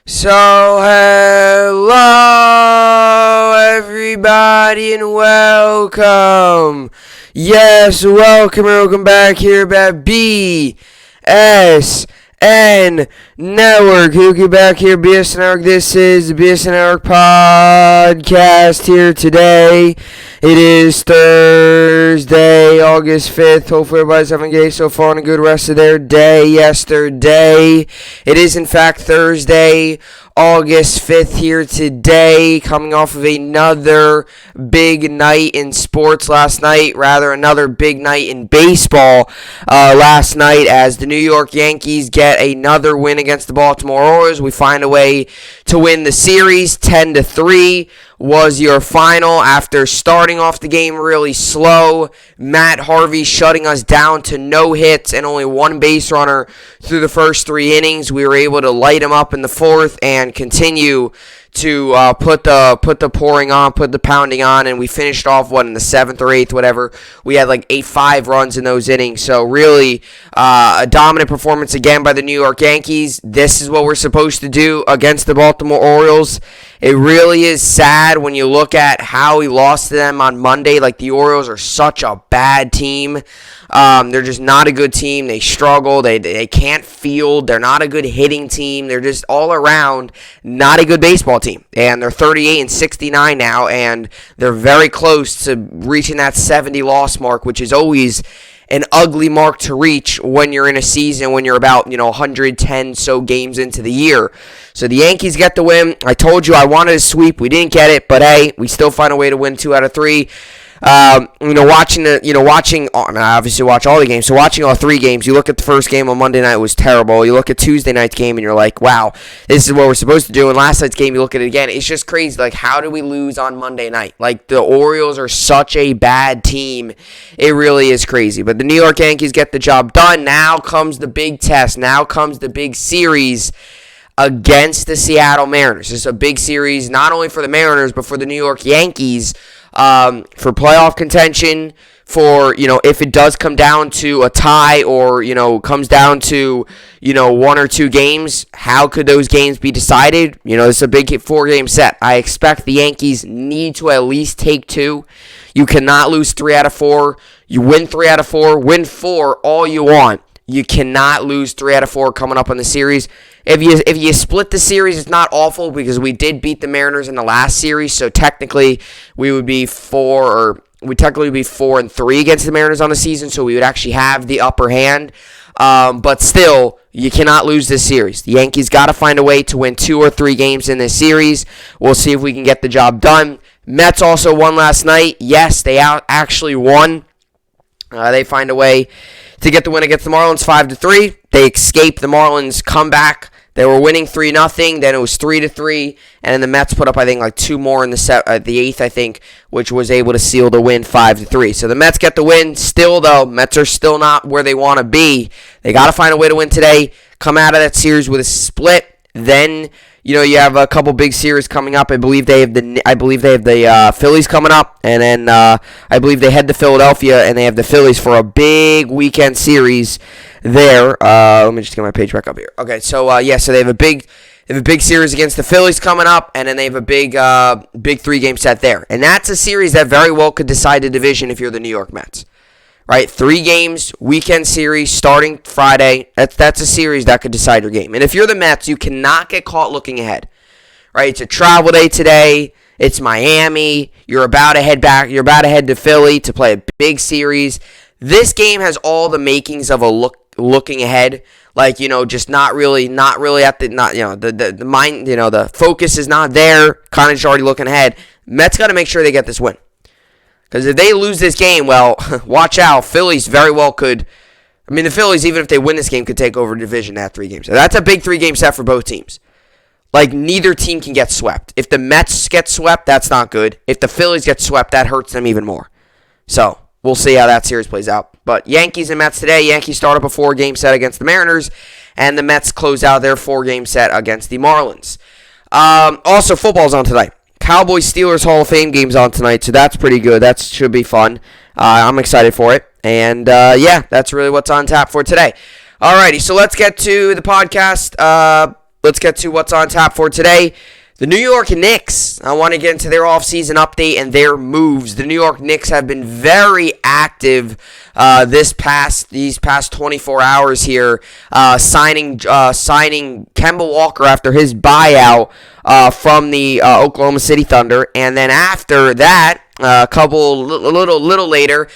So, hello everybody and welcome. Yes, welcome back here at BSN Network. Who back here, BSN Network. This is the BSN Network podcast here today. It is Thursday, August 5th. Hopefully everybody's having a good so far and a good rest of their day yesterday. It is in fact Thursday, August 5th here today, coming off of another big night in sports last night, another big night in baseball last night as the New York Yankees get another win against the Baltimore Orioles. We find a way to win the series. 10-3 was your final after starting off the game really slow. Matt Harvey shutting us down to no hits and only one base runner through the first 3 innings. We were able to light him up in the 4th and continue to put the pounding on, and we finished off in the 7th or 8th, whatever. We had like 5 runs in those innings, so really a dominant performance again by the New York Yankees. This is what we're supposed to do against the Baltimore Orioles. It really is sad when you look at how we lost to them on Monday. Like, the Orioles are such a bad team. They're just not a good team. They struggle. They can't field. They're not a good hitting team. They're just all around not a good baseball team. And they're 38-69 now, and they're very close to reaching that 70 loss mark, which is always an ugly mark to reach when you're in a season, when you're about 110 so games into the year. So the Yankees get the win. I told you I wanted a sweep. We didn't get it, but hey, we still find a way to win 2 out of 3. I obviously watch all the games. So watching all 3 games, you look at the first game on Monday night, it was terrible. You look at Tuesday night's game and you're like, wow, this is what we're supposed to do. And last night's game, you look at it again, it's just crazy. Like, how did we lose on Monday night? Like, the Orioles are such a bad team. It really is crazy. But the New York Yankees get the job done. Now comes the big test. Now comes the big series against the Seattle Mariners. This is a big series, not only for the Mariners, but for the New York Yankees, for playoff contention, for, if it does come down to a tie or, comes down to, 1 or 2 games, how could those games be decided? This is a big 4-game set. I expect the Yankees need to at least take 2. You cannot lose 3 out of 4. You win 3 out of 4, win 4 all you want. You cannot lose 3 out of 4 coming up on the series. If you split the series, it's not awful because we did beat the Mariners in the last series, so technically we would be 4-3 against the Mariners on the season, so we would actually have the upper hand. But still, you cannot lose this series. The Yankees got to find a way to win 2 or 3 games in this series. We'll see if we can get the job done. Mets also won last night. Yes, they actually won. They find a way to get the win against the Marlins 5-3. They escaped the Marlins comeback. They were winning 3-0, then it was 3-3, and then the Mets put up, I think, like 2 more in the 8th, I think, which was able to seal the win 5-3. So the Mets get the win. Still, though, Mets are still not where they want to be. They got to find a way to win today, come out of that series with a split. Then, you have a couple big series coming up. I believe they have the Phillies coming up, and then I believe they head to Philadelphia, and they have the Phillies for a big weekend series there. Let me just get my page back up here. Okay, so so they have a big series against the Phillies coming up, and then they have a big 3-game set there, and that's a series that very well could decide the division if you're the New York Mets. Right, 3 games, weekend series, starting Friday. That's a series that could decide your game. And if you're the Mets, you cannot get caught looking ahead. Right, it's a travel day today. It's Miami. You're about to head back. You're about to head to Philly to play a big series. This game has all the makings of a looking ahead. Like, just not really at the mind. The focus is not there. Kind of just already looking ahead. Mets got to make sure they get this win. Because if they lose this game, well, watch out. Phillies very well could. I mean, the Phillies, even if they win this game, could take over the division at 3 games. So that's a big 3-game set for both teams. Like, neither team can get swept. If the Mets get swept, that's not good. If the Phillies get swept, that hurts them even more. So, we'll see how that series plays out. But Yankees and Mets today. Yankees start up a 4-game set against the Mariners, and the Mets close out their 4-game set against the Marlins. Also, football's on tonight. Cowboys-Steelers Hall of Fame game's on tonight, so that's pretty good. That should be fun. I'm excited for it. And, that's really what's on tap for today. Alrighty, so let's get to the podcast. let's get to what's on tap for today. The New York Knicks, I want to get into their offseason update and their moves. The New York Knicks have been very active these past 24 hours here, signing Kemba Walker after his buyout from the Oklahoma City Thunder. And then after that, a little later,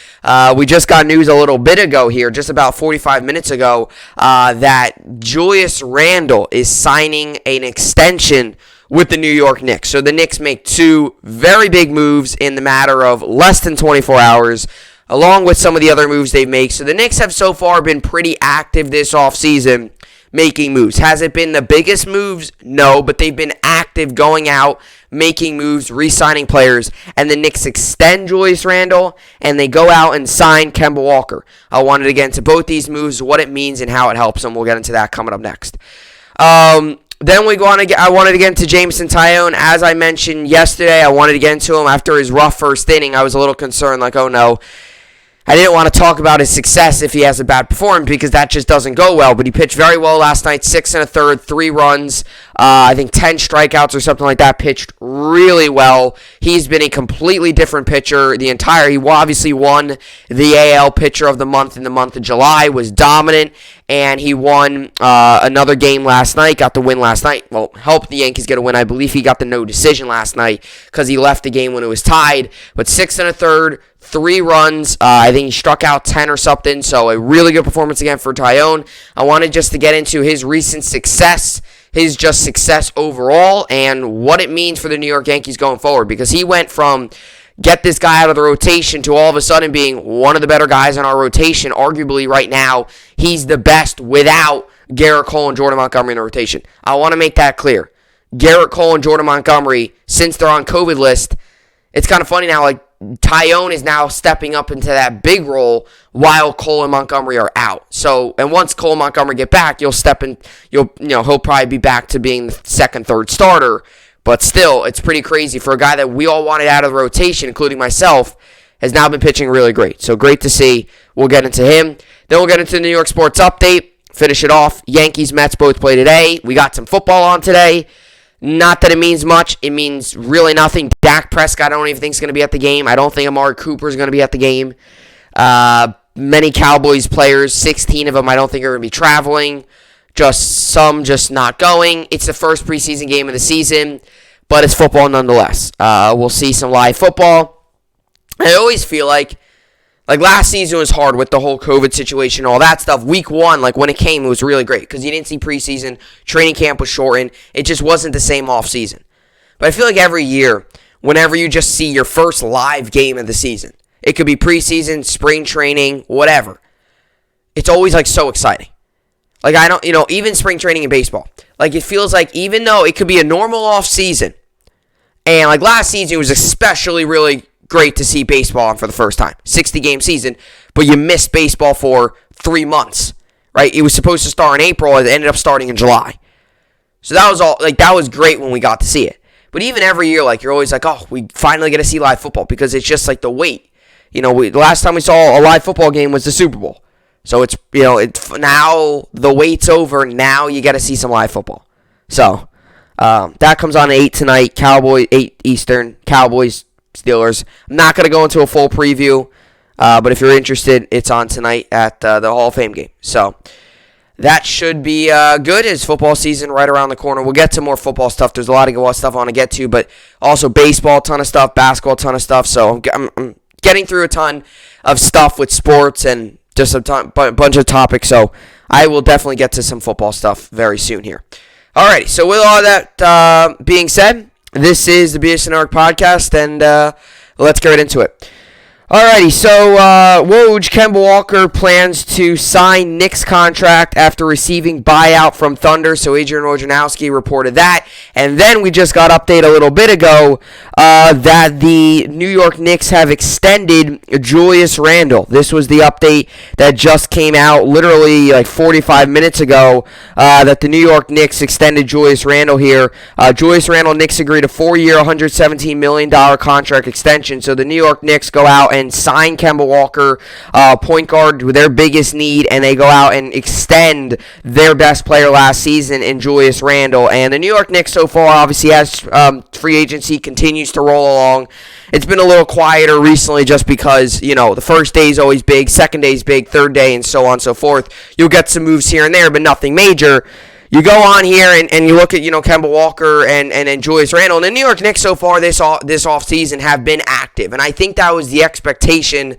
we just got news a little bit ago here, just about 45 minutes ago, that Julius Randle is signing an extension with the New York Knicks. So the Knicks make two very big moves in the matter of less than 24 hours, along with some of the other moves they've made. So the Knicks have so far been pretty active this offseason making moves. Has it been the biggest moves? No, but they've been active going out, making moves, re-signing players, and the Knicks extend Julius Randle, and they go out and sign Kemba Walker. I wanted to get into both these moves, what it means, and how it helps them. We'll get into that coming up next. Then I wanted to get into Jameson Taillon. As I mentioned yesterday, I wanted to get into him after his rough first inning. I was a little concerned, like, oh no. I didn't want to talk about his success if he has a bad performance because that just doesn't go well. But he pitched very well last night, 6 1/3, 3 runs, I think 10 strikeouts or something like that. Pitched really well. He's been a completely different pitcher. He obviously won the AL Pitcher of the Month in the month of July, was dominant, and he won another game last night, got the win last night. Well, helped the Yankees get a win. I believe he got the no decision last night because he left the game when it was tied. But 6 1/3, 3 runs. I think he struck out 10 or something. So a really good performance again for Taillon. I wanted just to get into his recent success, his just success overall, and what it means for the New York Yankees going forward. Because he went from get this guy out of the rotation to all of a sudden being one of the better guys in our rotation. Arguably right now, he's the best without Garrett Cole and Jordan Montgomery in the rotation. I want to make that clear. Garrett Cole and Jordan Montgomery, since they're on COVID list, it's kind of funny now, like Taillon is now stepping up into that big role while Cole and Montgomery are out. So, and once Cole and Montgomery get back, he'll probably be back to being the second, third starter. But still, it's pretty crazy for a guy that we all wanted out of the rotation, including myself, has now been pitching really great. So great to see. We'll get into him. Then we'll get into the New York sports update. Finish it off. Yankees, Mets both play today. We got some football on today. Not that it means much. It means really nothing. Dak Prescott, I don't even think is going to be at the game. I don't think Amari Cooper is going to be at the game. Many Cowboys players, 16 of them, I don't think are going to be traveling. Some not going. It's the first preseason game of the season, but it's football nonetheless. We'll see some live football. I always feel like last season was hard with the whole COVID situation, all that stuff. Week 1, when it came, it was really great because you didn't see preseason. Training camp was shortened. It just wasn't the same offseason. But I feel like every year, whenever you just see your first live game of the season, it could be preseason, spring training, whatever. It's always so exciting. Even spring training in baseball. It feels like even though it could be a normal off season, and last season it was especially really great to see baseball on for the first time. 60-game season, but you missed baseball for 3 months, right? It was supposed to start in April, it ended up starting in July. So that was all, that was great when we got to see it. But even every year, you're always oh, we finally get to see live football because it's just the wait. The last time we saw a live football game was the Super Bowl. So it's, it's now the wait's over. Now you got to see some live football. So that comes on at 8 tonight. Cowboys, 8 Eastern. Cowboys, Steelers. I'm not going to go into a full preview, but if you're interested, it's on tonight at the Hall of Fame game. So that should be good as football season right around the corner. We'll get to more football stuff. There's a lot of stuff I want to get to, but also baseball, ton of stuff, basketball, ton of stuff. So I'm getting through a ton of stuff with sports and just a bunch of topics. So I will definitely get to some football stuff very soon here. Alrighty, so with all that being said, this is the BSN podcast, and let's get right into it. Alrighty, so Woj, Kemba Walker plans to sign Knicks contract after receiving buyout from Thunder. So Adrian Wojnarowski reported that. And then we just got update a little bit ago that the New York Knicks have extended Julius Randle. This was the update that just came out literally 45 minutes ago that the New York Knicks extended Julius Randle here. Julius Randle, Knicks agreed a 4-year, $117 million contract extension. So the New York Knicks go out and sign Kemba Walker, point guard, their biggest need, and they go out and extend their best player last season in Julius Randle. And the New York Knicks so far obviously has free agency continues to roll along. It's been a little quieter recently just because, the first day is always big, second day is big, third day, and so on and so forth. You'll get some moves here and there, but nothing major. You go on here and you look at, Kemba Walker and Julius Randle. And the New York Knicks so far this offseason have been active. And I think that was the expectation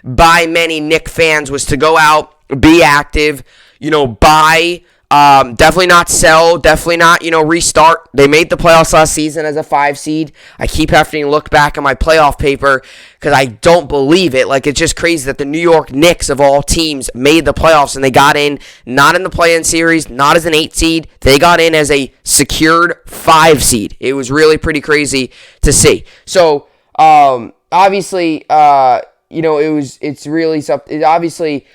by many Knicks fans was to go out, be active, buy, definitely not sell, definitely not, restart. They made the playoffs last season as a 5 seed. I keep having to look back at my playoff paper because I don't believe it. It's just crazy that the New York Knicks of all teams made the playoffs and they got in not in the play-in series, not as an 8 seed. They got in as a secured 5 seed. It was really pretty crazy to see. So, obviously, it's really something. Obviously,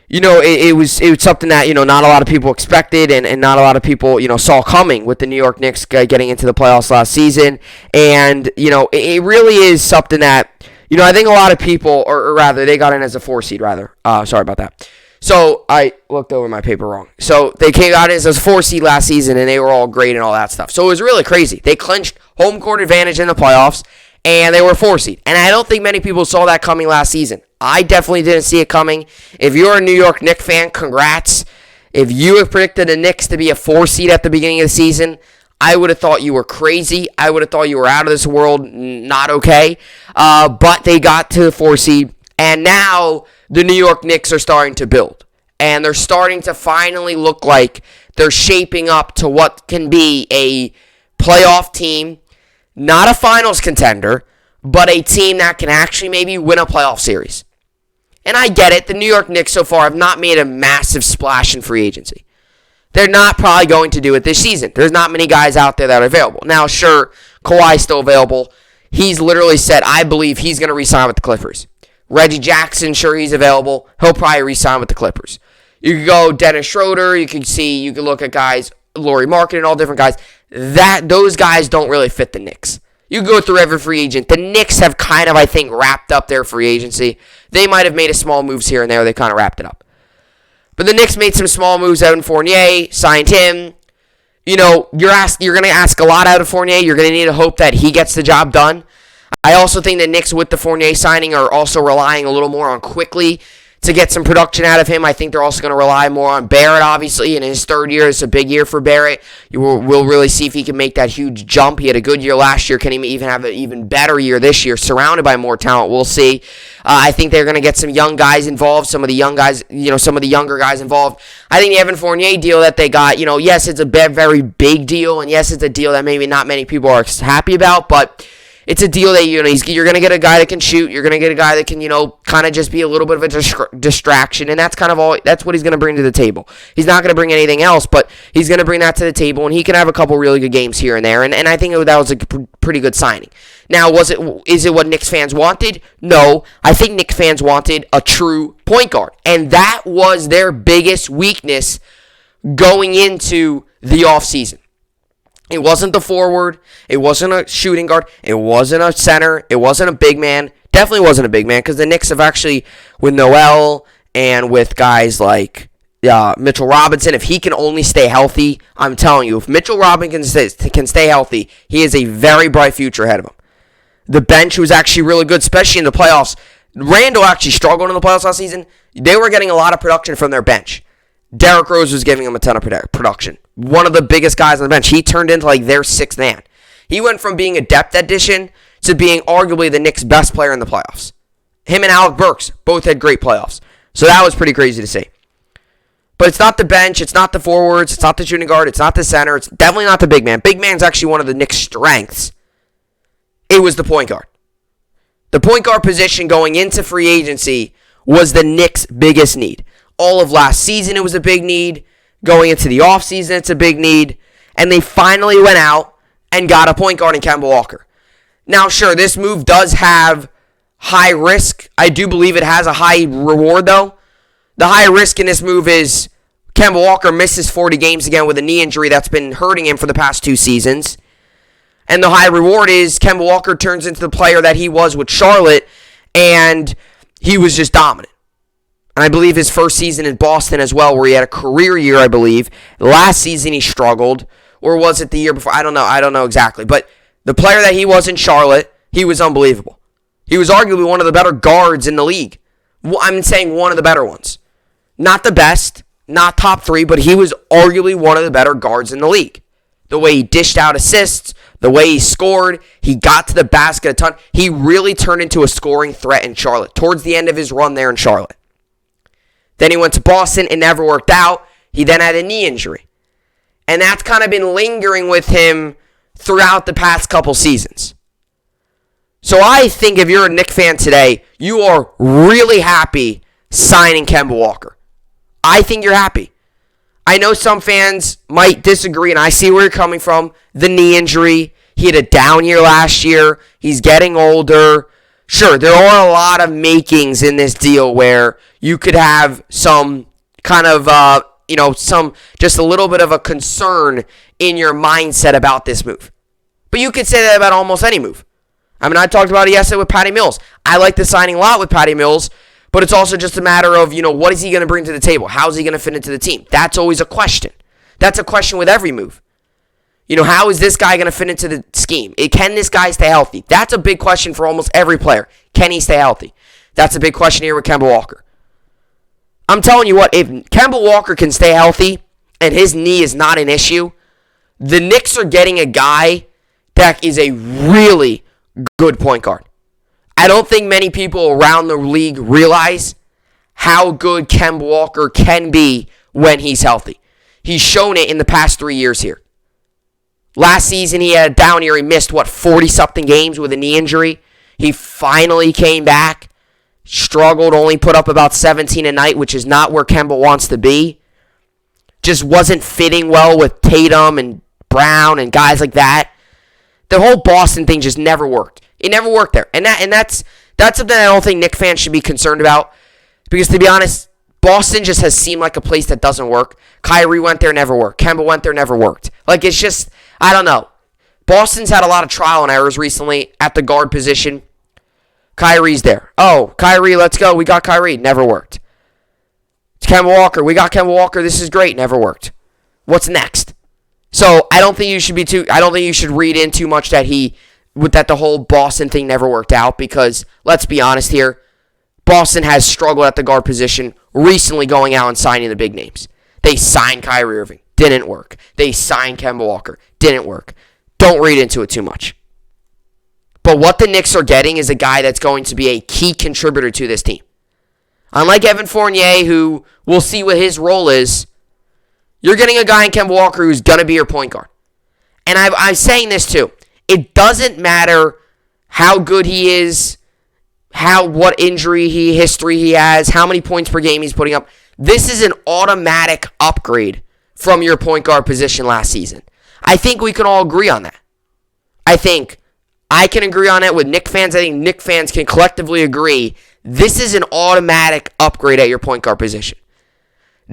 it was something that, not a lot of people expected and not a lot of people, saw coming with the New York Knicks getting into the playoffs last season. And, it really is something that, I think a lot of people, or rather, they got in as a 4 seed, rather. Sorry about that. So, I looked over my paper wrong. So, they got in as a 4 seed last season, and they were all great and all that stuff. So, it was really crazy. They clinched home court advantage in the playoffs, and they were 4 seed. And I don't think many people saw that coming last season. I definitely didn't see it coming. If you're a New York Knicks fan, congrats. If you have predicted the Knicks to be a 4 seed at the beginning of the season, I would have thought you were crazy. I would have thought you were out of this world, not okay. But they got to the 4 seed, and now the New York Knicks are starting to build. And they're starting to finally look like they're shaping up to what can be a playoff team, not a finals contender, but a team that can actually maybe win a playoff series. And I get it. The New York Knicks so far have not made a massive splash in free agency. They're not probably going to do it this season. There's not many guys out there that are available. Now, sure, Kawhi's still available. He's literally said, I believe he's going to re-sign with the Clippers. Reggie Jackson, sure, he's available. He'll probably re-sign with the Clippers. You could go Dennis Schroeder. You could look at guys, Lauri Markkanen, all different guys. Those guys don't really fit the Knicks. You go through every free agent. The Knicks have kind of, I think, wrapped up their free agency. They might have made a small moves here and there. They kind of wrapped it up. But the Knicks made some small moves. Evan Fournier signed him. You're going to ask a lot out of Fournier. You're going to need to hope that he gets the job done. I also think the Knicks, with the Fournier signing, are also relying a little more on Quickly to get some production out of him. I think they're also going to rely more on Barrett, obviously. In his third year, it's a big year for Barrett. We'll really see if he can make that huge jump. He had a good year last year. Can he even have an even better year this year, surrounded by more talent? We'll see. I think they're going to get some young guys involved, some of the younger guys involved. I think the Evan Fournier deal that they got, yes, it's a very big deal, and yes, it's a deal that maybe not many people are happy about, but it's a deal that, you're going to get a guy that can shoot. You're going to get a guy that can, kind of just be a little bit of a distraction. And that's kind of all, that's what he's going to bring to the table. He's not going to bring anything else, but he's going to bring that to the table, and he can have a couple really good games here and there. And I think that was a pretty good signing. Now, is it what Knicks fans wanted? No. I think Knicks fans wanted a true point guard. And that was their biggest weakness going into the offseason. It wasn't the forward. It wasn't a shooting guard. It wasn't a center. It wasn't a big man. Definitely wasn't a big man, because the Knicks have actually, with Noel and with guys like Mitchell Robinson, if he can only stay healthy, I'm telling you, if Mitchell Robinson can stay healthy, he has a very bright future ahead of him. The bench was actually really good, especially in the playoffs. Randall actually struggled in the playoffs last season. They were getting a lot of production from their bench. Derrick Rose was giving them a ton of production. One of the biggest guys on the bench. He turned into their sixth man. He went from being a depth addition to being arguably the Knicks' best player in the playoffs. Him and Alec Burks both had great playoffs. So that was pretty crazy to see. But it's not the bench. It's not the forwards. It's not the shooting guard. It's not the center. It's definitely not the big man. Big man's actually one of the Knicks' strengths. It was the point guard. The point guard position going into free agency was the Knicks' biggest need. All of last season, it was a big need. Going into the offseason, it's a big need. And they finally went out and got a point guard in Kemba Walker. Now, sure, this move does have high risk. I do believe it has a high reward, though. The high risk in this move is Kemba Walker misses 40 games again with a knee injury that's been hurting him for the past 2 seasons. And the high reward is Kemba Walker turns into the player that he was with Charlotte and he was just dominant. And I believe his first season in Boston as well, where he had a career year, I believe. Last season he struggled, or was it the year before? I don't know exactly. But the player that he was in Charlotte, he was unbelievable. He was arguably one of the better guards in the league. I'm saying one of the better ones. Not the best, not top 3, but he was arguably one of the better guards in the league. The way he dished out assists, the way he scored, he got to the basket a ton. He really turned into a scoring threat in Charlotte towards the end of his run there in Charlotte. Then he went to Boston. It never worked out. He then had a knee injury. And that's kind of been lingering with him throughout the past couple seasons. So I think if you're a Knicks fan today, you are really happy signing Kemba Walker. I think you're happy. I know some fans might disagree, and I see where you're coming from. The knee injury. He had a down year last year. He's getting older. Sure, there are a lot of makings in this deal where you could have some kind of, just a little bit of a concern in your mindset about this move. But you could say that about almost any move. I mean, I talked about it yesterday with Patty Mills. I like the signing a lot with Patty Mills, but it's also just a matter of, what is he going to bring to the table? How is he going to fit into the team? That's always a question. That's a question with every move. How is this guy going to fit into the scheme? Can this guy stay healthy? That's a big question for almost every player. Can he stay healthy? That's a big question here with Kemba Walker. I'm telling you what, if Kemba Walker can stay healthy and his knee is not an issue, the Knicks are getting a guy that is a really good point guard. I don't think many people around the league realize how good Kemba Walker can be when he's healthy. He's shown it in the past 3 years here. Last season, he had a down year. He missed, 40-something games with a knee injury. He finally came back, struggled, only put up about 17 a night, which is not where Kemba wants to be. Just wasn't fitting well with Tatum and Brown and guys like that. The whole Boston thing just never worked. It never worked there. And that's something I don't think Knicks fans should be concerned about. Because to be honest, Boston just has seemed like a place that doesn't work. Kyrie went there, never worked. Kemba went there, never worked. It's just, I don't know. Boston's had a lot of trial and errors recently at the guard position. Kyrie's there. Oh, Kyrie, let's go. We got Kyrie. Never worked. It's Kemba Walker. We got Kemba Walker. This is great. Never worked. What's next? So I don't think you should read in too much that the whole Boston thing never worked out, because let's be honest here, Boston has struggled at the guard position recently, going out and signing the big names. They signed Kyrie Irving. Didn't work. They signed Kemba Walker. Didn't work. Don't read into it too much. But what the Knicks are getting is a guy that's going to be a key contributor to this team. Unlike Evan Fournier, who we'll see what his role is, you're getting a guy in Kemba Walker who's going to be your point guard. And I'm saying this too. It doesn't matter how good he is, what injury history he has, how many points per game he's putting up. This is an automatic upgrade from your point guard position last season. I think we can all agree on that. I think I can agree on it with Knicks fans. I think Knicks fans can collectively agree this is an automatic upgrade at your point guard position.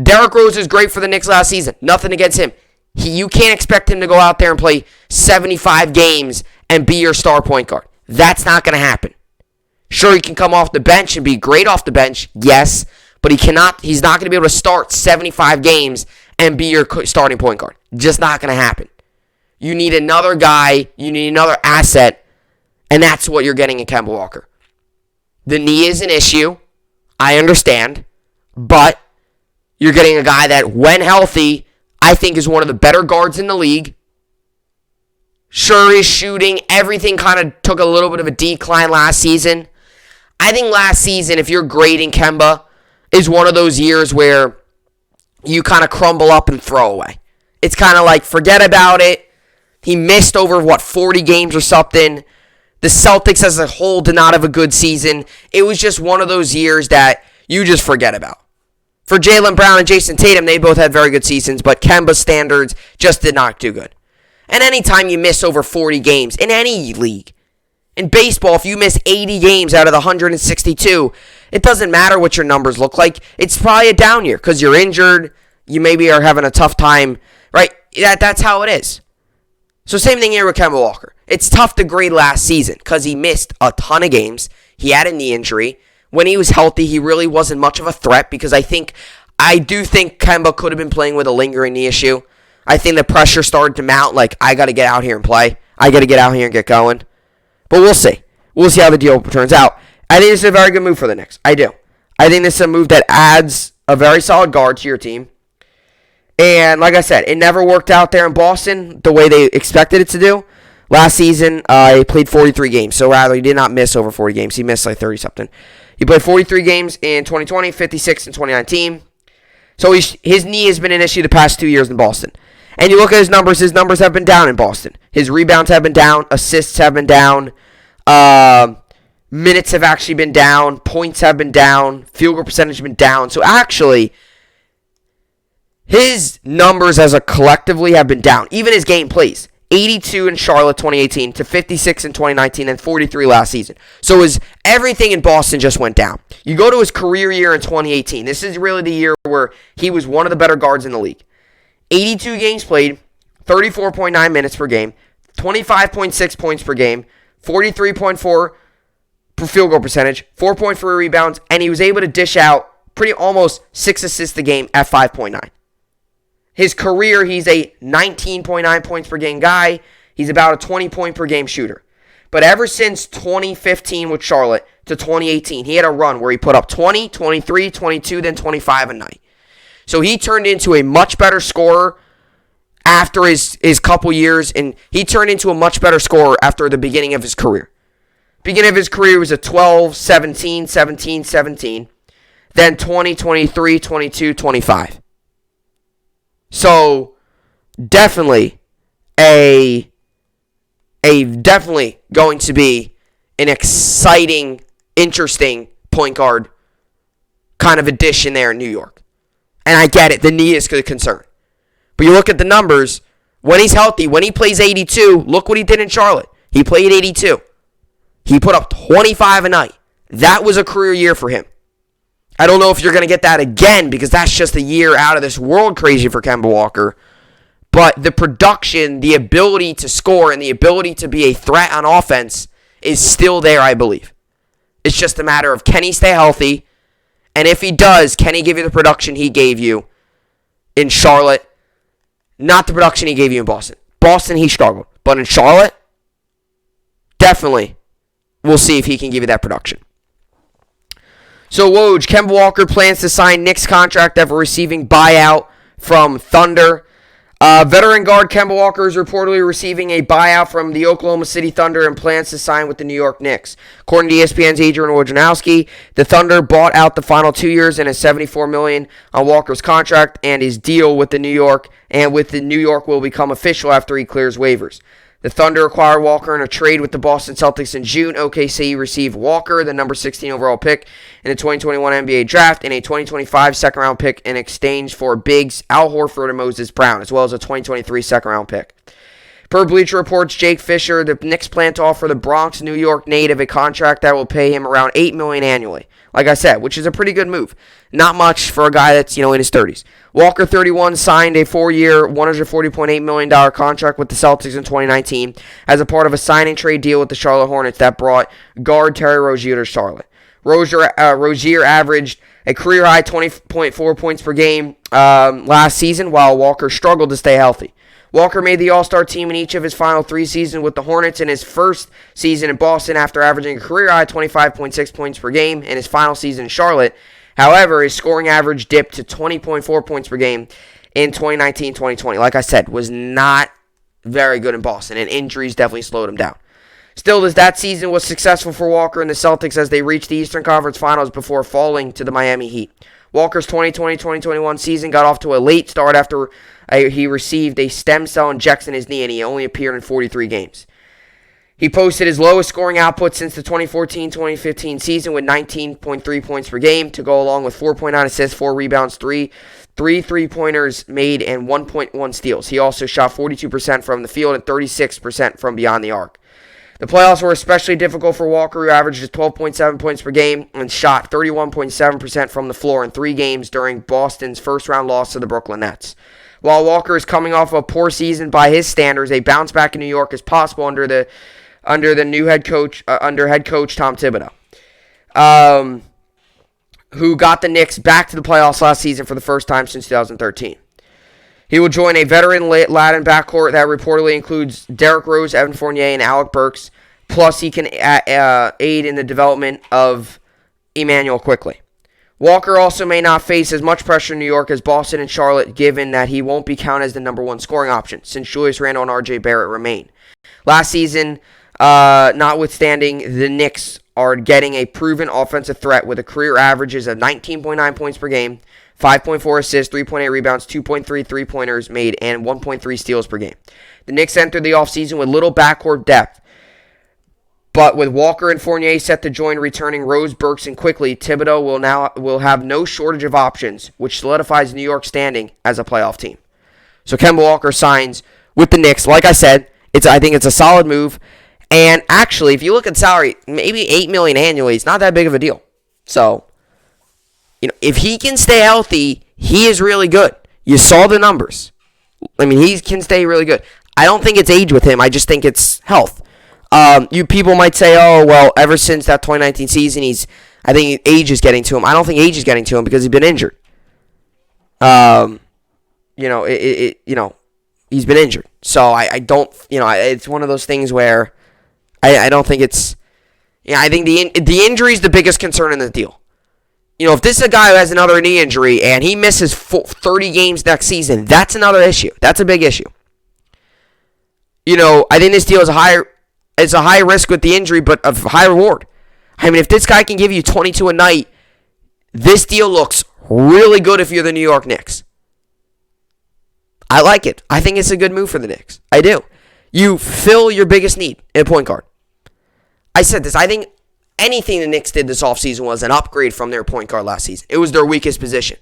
Derrick Rose is great for the Knicks last season. Nothing against him. You can't expect him to go out there and play 75 games and be your star point guard. That's not going to happen. Sure, he can come off the bench and be great off the bench, yes, but he's not going to be able to start 75 games and be your starting point guard. Just not going to happen. You need another guy, you need another asset, and that's what you're getting in Kemba Walker. The knee is an issue, I understand, but you're getting a guy that, when healthy, I think is one of the better guards in the league. Sure, his shooting, everything kind of took a little bit of a decline last season. I think last season, if you're grading Kemba, is one of those years where you kind of crumble up and throw away. It's kind of like, forget about it. He missed over, 40 games or something. The Celtics as a whole did not have a good season. It was just one of those years that you just forget about. For Jaylen Brown and Jameson Taillon, they both had very good seasons, but Kemba's standards just did not do good. And anytime you miss over 40 games in any league, in baseball, if you miss 80 games out of the 162, it doesn't matter what your numbers look like. It's probably a down year because you're injured. You maybe are having a tough time, right? That's how it is. So same thing here with Kemba Walker. it's tough to grade last season because he missed a ton of games. He had a knee injury. When he was healthy, he really wasn't much of a threat because I do think Kemba could have been playing with a lingering knee issue. I think the pressure started to mount, like, I got to get out here and play. I got to get out here and get going. But we'll see. We'll see how the deal turns out. I think this is a very good move for the Knicks. I do. I think this is a move that adds a very solid guard to your team. And like I said, it never worked out there in Boston the way they expected it to do. Last season, he played 43 games. So rather, he did not miss over 40 games. He missed like 30-something. He played 43 games in 2020, 56 in 2019. So his knee has been an issue the past 2 years in Boston. And you look at his numbers have been down in Boston. His rebounds have been down. Assists have been down. Minutes have actually been down. Points have been down. Field goal percentage have been down. So actually, his numbers as a collectively have been down. Even his game plays. 82 in Charlotte 2018 to 56 in 2019 and 43 last season. So everything in Boston just went down. You go to his career year in 2018. This is really the year where he was one of the better guards in the league. 82 games played, 34.9 minutes per game, 25.6 points per game, 43.4 per field goal percentage, 4.3 rebounds, and he was able to dish out almost 6 assists a game at 5.9. His career, he's a 19.9 points per game guy. He's about a 20-point per game shooter. But ever since 2015 with Charlotte to 2018, he had a run where he put up 20, 23, 22, then 25 a night. So he turned into a much better scorer after his couple years, and he turned into a much better scorer after the beginning of his career. Beginning of his career was a 12, 17, 17, 17, then 20, 23, 22, 25. So definitely definitely going to be an exciting, interesting point guard kind of addition there in New York. And I get it, the knee is a concern. But you look at the numbers, when he's healthy, when he plays 82, look what he did in Charlotte. He played 82. He put up 25 a night. That was a career year for him. I don't know if you're going to get that again because that's just a year out of this world crazy for Kemba Walker. But the production, the ability to score, and the ability to be a threat on offense is still there, I believe. It's just a matter of can he stay healthy? And if he does, can he give you the production he gave you in Charlotte? Not the production he gave you in Boston. Boston, he struggled. But in Charlotte, definitely, we'll see if he can give you that production. So, Woj, Kemba Walker plans to sign Knicks contract after receiving buyout from Thunder. Veteran guard Kemba Walker is reportedly receiving a buyout from the Oklahoma City Thunder and plans to sign with the New York Knicks. According to ESPN's Adrian Wojnarowski, the Thunder bought out the final 2 years and a $74 million on Walker's contract, and his deal with the New York will become official after he clears waivers. The Thunder acquired Walker in a trade with the Boston Celtics in June. OKC received Walker, the number 16 overall pick in the 2021 NBA draft, and a 2025 second-round pick in exchange for bigs Al Horford and Moses Brown, as well as a 2023 second-round pick. Per Bleacher Report's Jake Fisher, the Knicks plan to offer the Bronx, New York native a contract that will pay him around $8 million annually. Like I said, which is a pretty good move. Not much for a guy that's, in his 30s. Walker, 31, signed a 4-year, $140.8 million contract with the Celtics in 2019 as a part of a signing trade deal with the Charlotte Hornets that brought guard Terry Rozier to Charlotte. Rozier averaged a career-high 20.4 points per game last season, while Walker struggled to stay healthy. Walker made the All-Star team in each of his final 3 seasons with the Hornets in his first season in Boston after averaging a career-high 25.6 points per game in his final season in Charlotte. However, his scoring average dipped to 20.4 points per game in 2019-2020. Like I said, was not very good in Boston, and injuries definitely slowed him down. Still, that season was successful for Walker and the Celtics as they reached the Eastern Conference Finals before falling to the Miami Heat. Walker's 2020-2021 season got off to a late start after he received a stem cell injection in his knee, and he only appeared in 43 games. He posted his lowest scoring output since the 2014-2015 season with 19.3 points per game to go along with 4.9 assists, 4 rebounds, 3 3-pointers made, and 1.1 steals. He also shot 42% from the field and 36% from beyond the arc. The playoffs were especially difficult for Walker, who averaged just 12.7 points per game and shot 31.7% from the floor in 3 games during Boston's first-round loss to the Brooklyn Nets. While Walker is coming off a poor season by his standards, a bounce back in New York is possible under the new head coach Tom Thibodeau, who got the Knicks back to the playoffs last season for the first time since 2013. He will join a veteran Latin backcourt that reportedly includes Derrick Rose, Evan Fournier, and Alec Burks. Plus, he can aid in the development of Emmanuel quickly. Walker also may not face as much pressure in New York as Boston and Charlotte, given that he won't be counted as the number one scoring option, since Julius Randle and RJ Barrett remain. Last season, notwithstanding, the Knicks are getting a proven offensive threat with a career averages of 19.9 points per game, 5.4 assists, 3.8 rebounds, 2.3 three-pointers made, and 1.3 steals per game. The Knicks entered the offseason with little backcourt depth, but with Walker and Fournier set to join returning Rose, Burks, and quickly, Thibodeau will have no shortage of options, which solidifies New York's standing as a playoff team. So Kemba Walker signs with the Knicks. Like I said, I think it's a solid move. And actually, if you look at salary, maybe $8 million annually, it's not that big of a deal. So, if he can stay healthy, he is really good. You saw the numbers. I mean, he can stay really good. I don't think it's age with him. I just think it's health. You people might say, oh, well, ever since that 2019 season, I think age is getting to him. I don't think age is getting to him because he's been injured. He's been injured. So I don't, it's one of those things where I don't think it's, I think the injury is the biggest concern in the deal. If this is a guy who has another knee injury and he misses 30 games next season, that's another issue. That's a big issue. I think this deal is it's a high risk with the injury, but a high reward. I mean, if this guy can give you 22 a night, this deal looks really good if you're the New York Knicks. I like it. I think it's a good move for the Knicks. I do. You fill your biggest need in a point guard. I said this. I think anything the Knicks did this offseason was an upgrade from their point guard last season. It was their weakest position.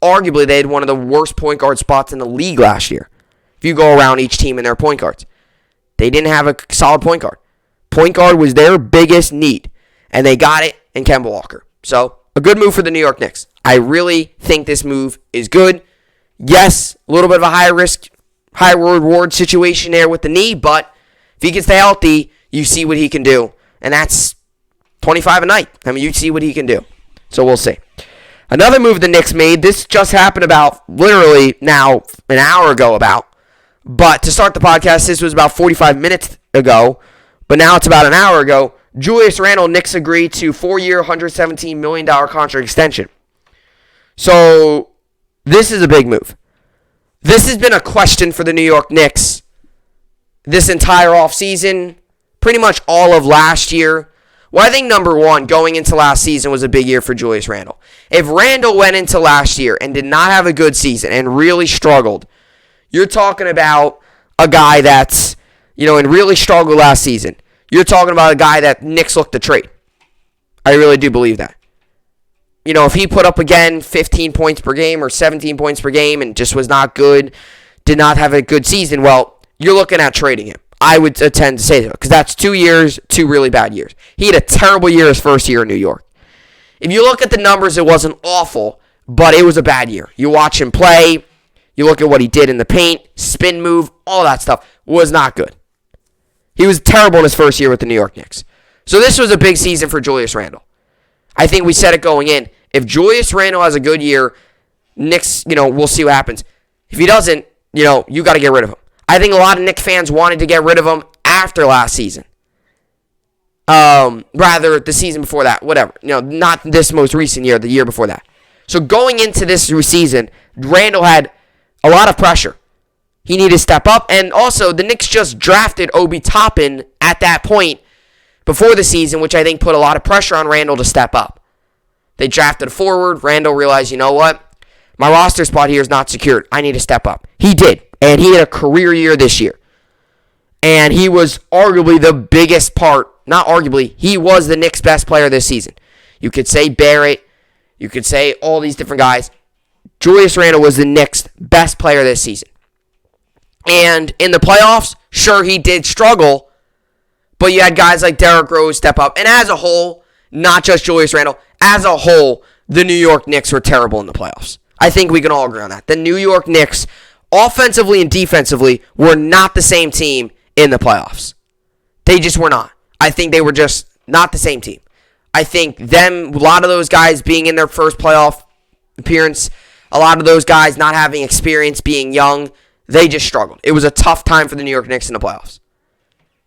Arguably, they had one of the worst point guard spots in the league last year. If you go around each team and their point guards. They didn't have a solid point guard. Point guard was their biggest need. And they got it in Kemba Walker. So, a good move for the New York Knicks. I really think this move is good. Yes, a little bit of a high risk, high reward situation there with the knee, but if he can stay healthy, you see what he can do. And that's 25 a night. I mean, you see what he can do. So we'll see. Another move the Knicks made, this just happened about literally now an hour ago but to start the podcast, this was about 45 minutes ago, but now it's about an hour ago. Julius Randle, Knicks agreed to 4-year, $117 million contract extension. So this is a big move. This has been a question for the New York Knicks this entire offseason, pretty much all of last year. Well, I think number one, going into last season was a big year for Julius Randle. If Randle went into last year and did not have a good season and really struggled, you're talking about a guy that's, and really struggled last season. You're talking about a guy that Knicks looked to trade. I really do believe that. If he put up again 15 points per game or 17 points per game and just was not good, did not have a good season, well, you're looking at trading him. I would tend to say so because that's 2 years, 2 really bad years. He had a terrible year his first year in New York. If you look at the numbers, it wasn't awful, but it was a bad year. You watch him play, you look at what he did in the paint, spin move, all that stuff was not good. He was terrible in his first year with the New York Knicks. So this was a big season for Julius Randle. I think we said it going in. If Julius Randle has a good year, Knicks, we'll see what happens. If he doesn't, you got to get rid of him. I think a lot of Knicks fans wanted to get rid of him after last season. Rather, the season before that, whatever. Not this most recent year, the year before that. So going into this season, Randle had a lot of pressure. He needed to step up. And also, the Knicks just drafted Obi Toppin at that point before the season, which I think put a lot of pressure on Randle to step up. They drafted a forward. Randle realized, you know what? My roster spot here is not secured. I need to step up. He did. And he had a career year this year. And he was arguably the biggest part. Not arguably. He was the Knicks' best player this season. You could say Barrett. You could say all these different guys. Julius Randle was the Knicks' best player this season. And in the playoffs, sure, he did struggle. But you had guys like Derrick Rose step up. And as a whole, not just Julius Randle, as a whole, the New York Knicks were terrible in the playoffs. I think we can all agree on that. The New York Knicks offensively and defensively, were not the same team in the playoffs. They just were not. I think they were just not the same team. I think a lot of those guys being in their first playoff appearance, a lot of those guys not having experience, being young, they just struggled. It was a tough time for the New York Knicks in the playoffs.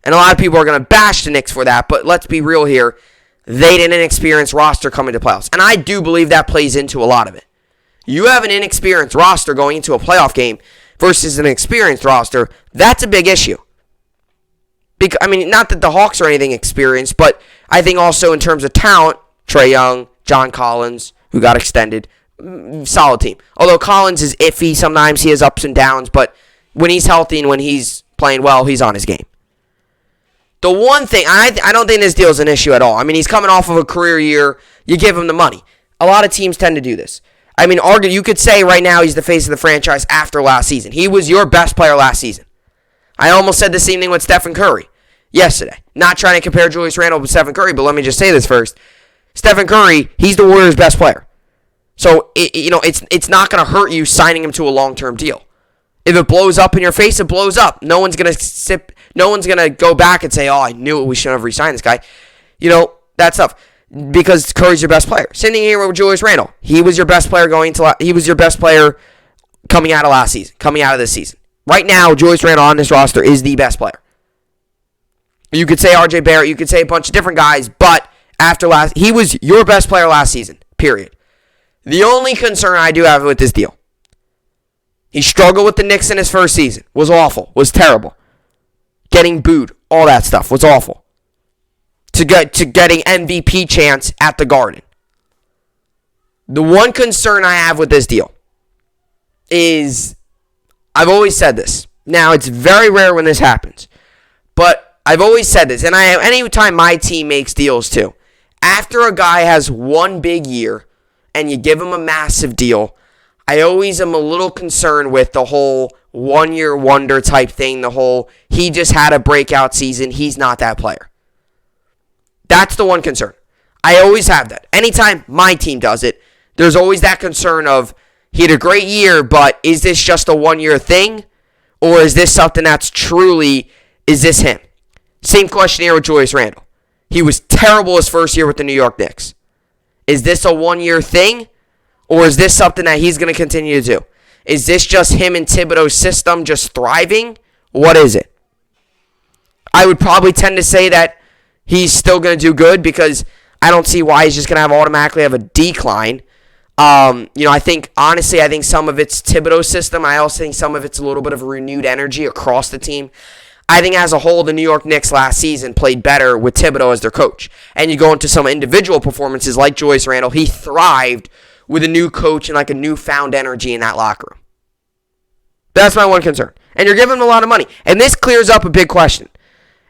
And a lot of people are going to bash the Knicks for that, but let's be real here. They didn't inexperienced roster coming to playoffs. And I do believe that plays into a lot of it. You have an inexperienced roster going into a playoff game versus an experienced roster. That's a big issue. Not that the Hawks are anything experienced, but I think also in terms of talent, Trae Young, John Collins, who got extended, solid team. Although Collins is iffy sometimes, he has ups and downs, but when he's healthy and when he's playing well, he's on his game. The one thing, I don't think this deal is an issue at all. He's coming off of a career year. You give him the money. A lot of teams tend to do this. You could say right now he's the face of the franchise after last season. He was your best player last season. I almost said the same thing with Stephen Curry yesterday. Not trying to compare Julius Randle with Stephen Curry, but let me just say this first. Stephen Curry, he's the Warriors' best player. So, it's not going to hurt you signing him to a long-term deal. If it blows up in your face, it blows up. No one's going to go back and say, oh, I knew it. We shouldn't have re-signed this guy. That stuff. Because Curry's your best player. Same thing here with Julius Randle. He was your best player he was your best player coming out of last season, coming out of this season. Right now, Julius Randle on this roster is the best player. You could say RJ Barrett, you could say a bunch of different guys, but he was your best player last season, period. The only concern I do have with this deal, he struggled with the Knicks in his first season, was awful, was terrible. Getting booed, all that stuff was awful. To getting MVP chance at the Garden. The one concern I have with this deal is, I've always said this. Now, it's very rare when this happens, but I've always said this, and anytime my team makes deals too, after a guy has one big year and you give him a massive deal, I always am a little concerned with the whole one-year wonder type thing, the whole he just had a breakout season, he's not that player. That's the one concern. I always have that. Anytime my team does it, there's always that concern of he had a great year, but is this just a one-year thing? Or is this something that's truly, is this him? Same question here with Julius Randle. He was terrible his first year with the New York Knicks. Is this a one-year thing? Or is this something that he's going to continue to do? Is this just him and Thibodeau's system just thriving? What is it? I would probably tend to say that he's still going to do good because I don't see why he's just going to automatically have a decline. I think some of it's Thibodeau's system. I also think some of it's a little bit of a renewed energy across the team. I think as a whole, the New York Knicks last season played better with Thibodeau as their coach. And you go into some individual performances like Julius Randle, he thrived with a new coach and like a newfound energy in that locker room. That's my one concern. And you're giving him a lot of money. And this clears up a big question.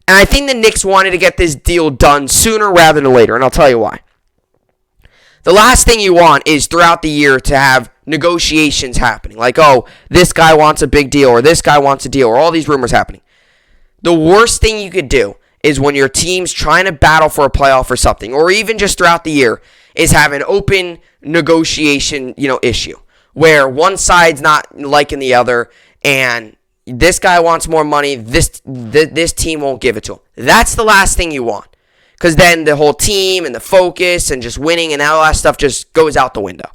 And I think the Knicks wanted to get this deal done sooner rather than later, and I'll tell you why. The last thing you want is throughout the year to have negotiations happening. Like, oh, this guy wants a big deal, or this guy wants a deal, or all these rumors happening. The worst thing you could do is when your team's trying to battle for a playoff or something, or even just throughout the year, is have an open negotiation, issue where one side's not liking the other, and this guy wants more money, this team won't give it to him. That's the last thing you want. Because then the whole team and the focus and just winning and all that stuff just goes out the window.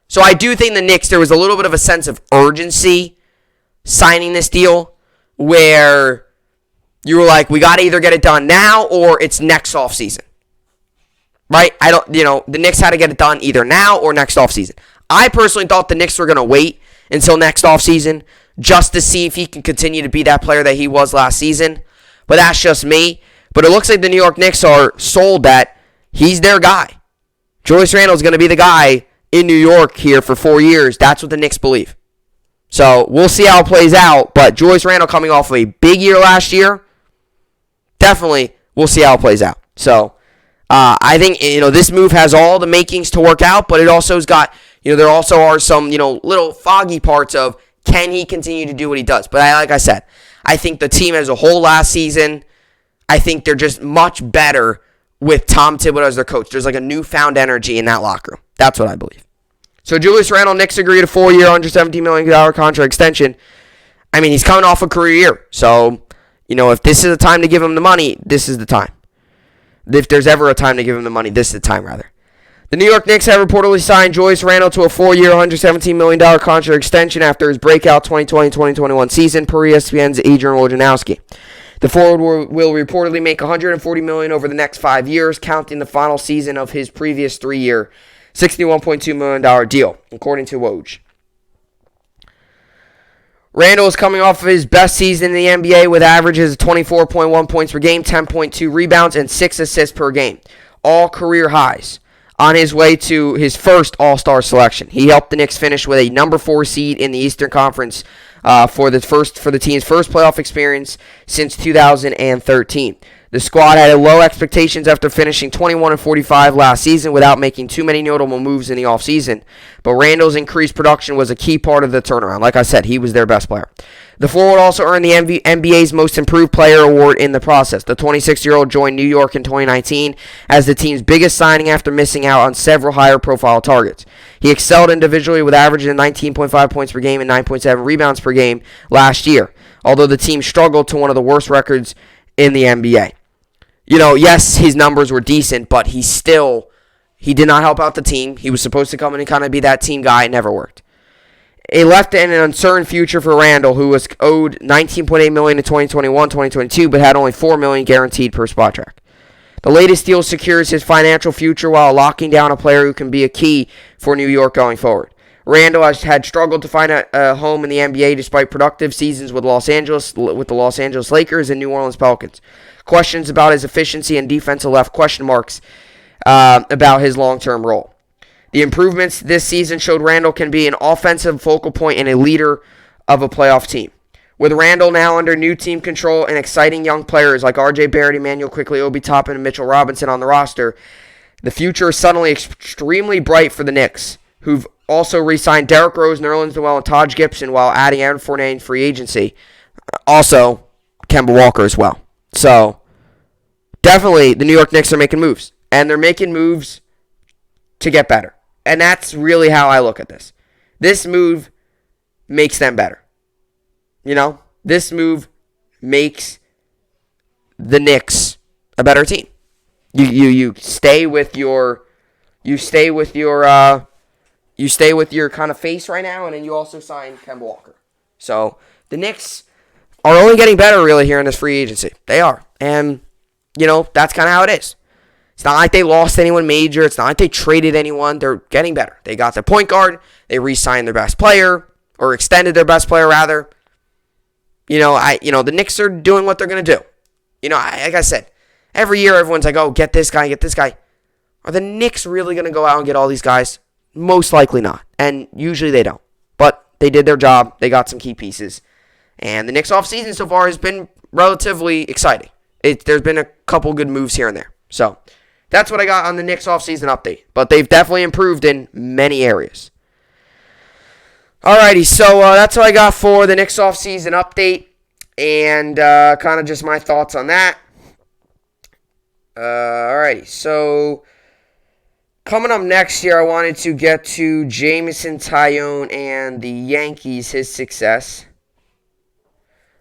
So I do think the Knicks, there was a little bit of a sense of urgency signing this deal where you were like, we got to either get it done now or it's next offseason. Right? The Knicks had to get it done either now or next offseason. I personally thought the Knicks were going to wait until next offseason just to see if he can continue to be that player that he was last season. But that's just me. But it looks like the New York Knicks are sold that he's their guy. Julius Randle is going to be the guy in New York here for 4 years. That's what the Knicks believe. So we'll see how it plays out. But Julius Randle coming off of a big year last year, definitely we'll see how it plays out. So I think this move has all the makings to work out, but it also has got there also are some little foggy parts of can he continue to do what he does. But like I said, I think the team as a whole last season, I think they're just much better with Tom Thibodeau as their coach. There's like a newfound energy in that locker room. That's what I believe. So Julius Randle, Knicks agreed a 4-year, $117 million contract extension. I mean, he's coming off a career year. So, if this is the time to give him the money, this is the time. If there's ever a time to give him the money, this is the time, rather. The New York Knicks have reportedly signed Julius Randle to a 4-year, $117 million contract extension after his breakout 2020-2021 season, per ESPN's Adrian Wojnarowski. The forward will reportedly make $140 million over the next 5 years, counting the final season of his previous 3-year, $61.2 million deal, according to Woj. Randle is coming off of his best season in the NBA with averages of 24.1 points per game, 10.2 rebounds, and 6 assists per game. All career highs. On his way to his first All-Star selection. He helped the Knicks finish with a number 4 seed in the Eastern Conference for the team's first playoff experience since 2013. The squad had low expectations after finishing 21-45 last season without making too many notable moves in the offseason. But Randle's increased production was a key part of the turnaround. Like I said, he was their best player. The forward also earned the NBA's Most Improved Player award in the process. The 26-year-old joined New York in 2019 as the team's biggest signing after missing out on several higher-profile targets. He excelled individually with averaging 19.5 points per game and 9.7 rebounds per game last year, although the team struggled to one of the worst records in the NBA. Yes, his numbers were decent, but he did not help out the team. He was supposed to come in and kind of be that team guy. It never worked. It left in an uncertain future for Randle, who was owed $19.8 million in 2021-2022, but had only $4 million guaranteed per spot track. The latest deal secures his financial future while locking down a player who can be a key for New York going forward. Randle had struggled to find a home in the NBA despite productive seasons with the Los Angeles Lakers and New Orleans Pelicans. Questions about his efficiency and defensive left question marks about his long-term role. The improvements this season showed Randle can be an offensive focal point and a leader of a playoff team. With Randle now under new team control and exciting young players like R.J. Barrett, Emmanuel Quickley, Obi Toppin, and Mitchell Robinson on the roster, the future is suddenly extremely bright for the Knicks, who've also re-signed Derrick Rose, Nerlens Noel, and Taj Gibson while adding Aaron Fournier in free agency. Also, Kemba Walker as well. So, definitely the New York Knicks are making moves. And they're making moves to get better. And that's really how I look at this. This move makes them better. This move makes the Knicks a better team. You stay with your kind of face right now, and then you also sign Kemba Walker. So the Knicks are only getting better really here in this free agency. They are. And that's kind of how it is. It's not like they lost anyone major. It's not like they traded anyone. They're getting better. They got their point guard. They re-signed their best player, or extended their best player, rather. The Knicks are doing what they're going to do. Like I said, every year everyone's like, oh, get this guy, get this guy. Are the Knicks really going to go out and get all these guys? Most likely not. And usually they don't. But they did their job. They got some key pieces. And the Knicks offseason so far has been relatively exciting. There's been a couple good moves here and there. So that's what I got on the Knicks offseason update. But they've definitely improved in many areas. Alrighty, so that's what I got for the Knicks offseason update. And kind of just my thoughts on that. Alrighty, so coming up next here, I wanted to get to Jameson Taillon and the Yankees, his success.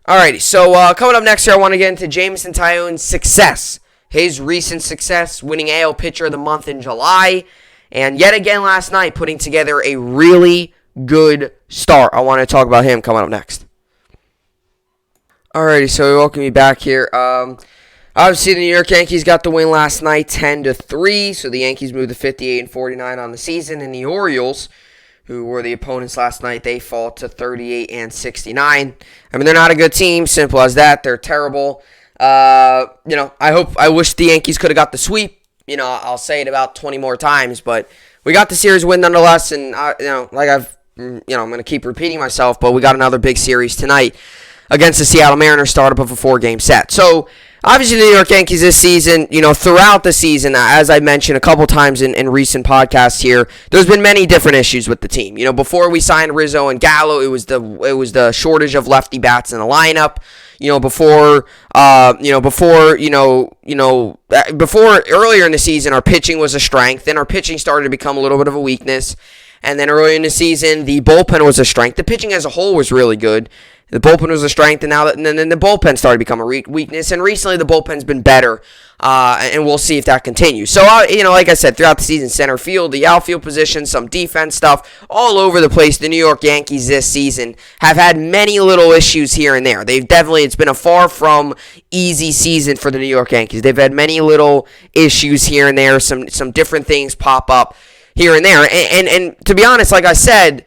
Alrighty, so coming up next here, I want to get into Jameson Taillon's success. His recent success, winning AL Pitcher of the Month in July, and yet again last night, putting together a really good start. I want to talk about him coming up next. Alrighty, so welcome me back here. Obviously, the New York Yankees got the win last night, 10-3, so the Yankees moved to 58-49 on the season, and the Orioles, who were the opponents last night, they fall to 38-69. I mean, they're not a good team, simple as that. They're terrible. I wish the Yankees could have got the sweep. I'll say it about 20 more times, but we got the series win nonetheless, and I'm going to keep repeating myself, but we got another big series tonight against the Seattle Mariners, startup of a 4-game set. So, obviously, the New York Yankees this season, throughout the season, as I mentioned a couple times in recent podcasts here, there's been many different issues with the team. Before we signed Rizzo and Gallo, it was the shortage of lefty bats in the lineup. Before earlier in the season, our pitching was a strength, and our pitching started to become a little bit of a weakness. And then earlier in the season, the bullpen was a strength. The pitching as a whole was really good. The bullpen was a strength, and then the bullpen started to become a weakness. And recently, the bullpen's been better, and we'll see if that continues. So, like I said, throughout the season, center field, the outfield position, some defense stuff, all over the place. The New York Yankees this season have had many little issues here and there. It's been a far from easy season for the New York Yankees. They've had many little issues here and there. Some different things pop up here and there. And to be honest, like I said,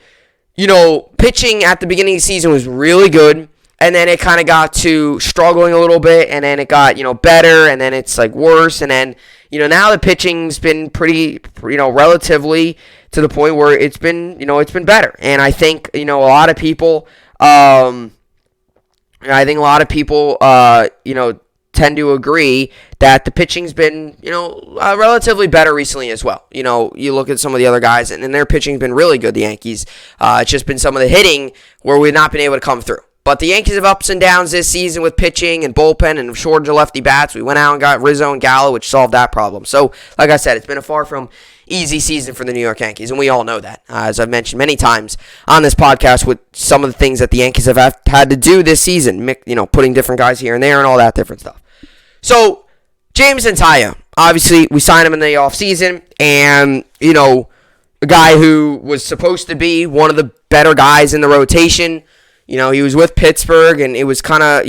pitching at the beginning of the season was really good, and then it kind of got to struggling a little bit, and then it got, better, and then it's like worse, and then, now the pitching's been pretty, relatively to the point where it's been better. And I think, a lot of people, tend to agree that the pitching's been, relatively better recently as well. You look at some of the other guys, and their pitching's been really good, the Yankees. It's just been some of the hitting where we've not been able to come through. But the Yankees have ups and downs this season with pitching and bullpen and shortage of lefty bats. We went out and got Rizzo and Gallo, which solved that problem. So, like I said, it's been a far from easy season for the New York Yankees, and we all know that, as I've mentioned many times on this podcast with some of the things that the Yankees have had to do this season, putting different guys here and there and all that different stuff. So, Jameson Taillon, obviously, we signed him in the offseason, and, a guy who was supposed to be one of the better guys in the rotation. He was with Pittsburgh, and it was kind of,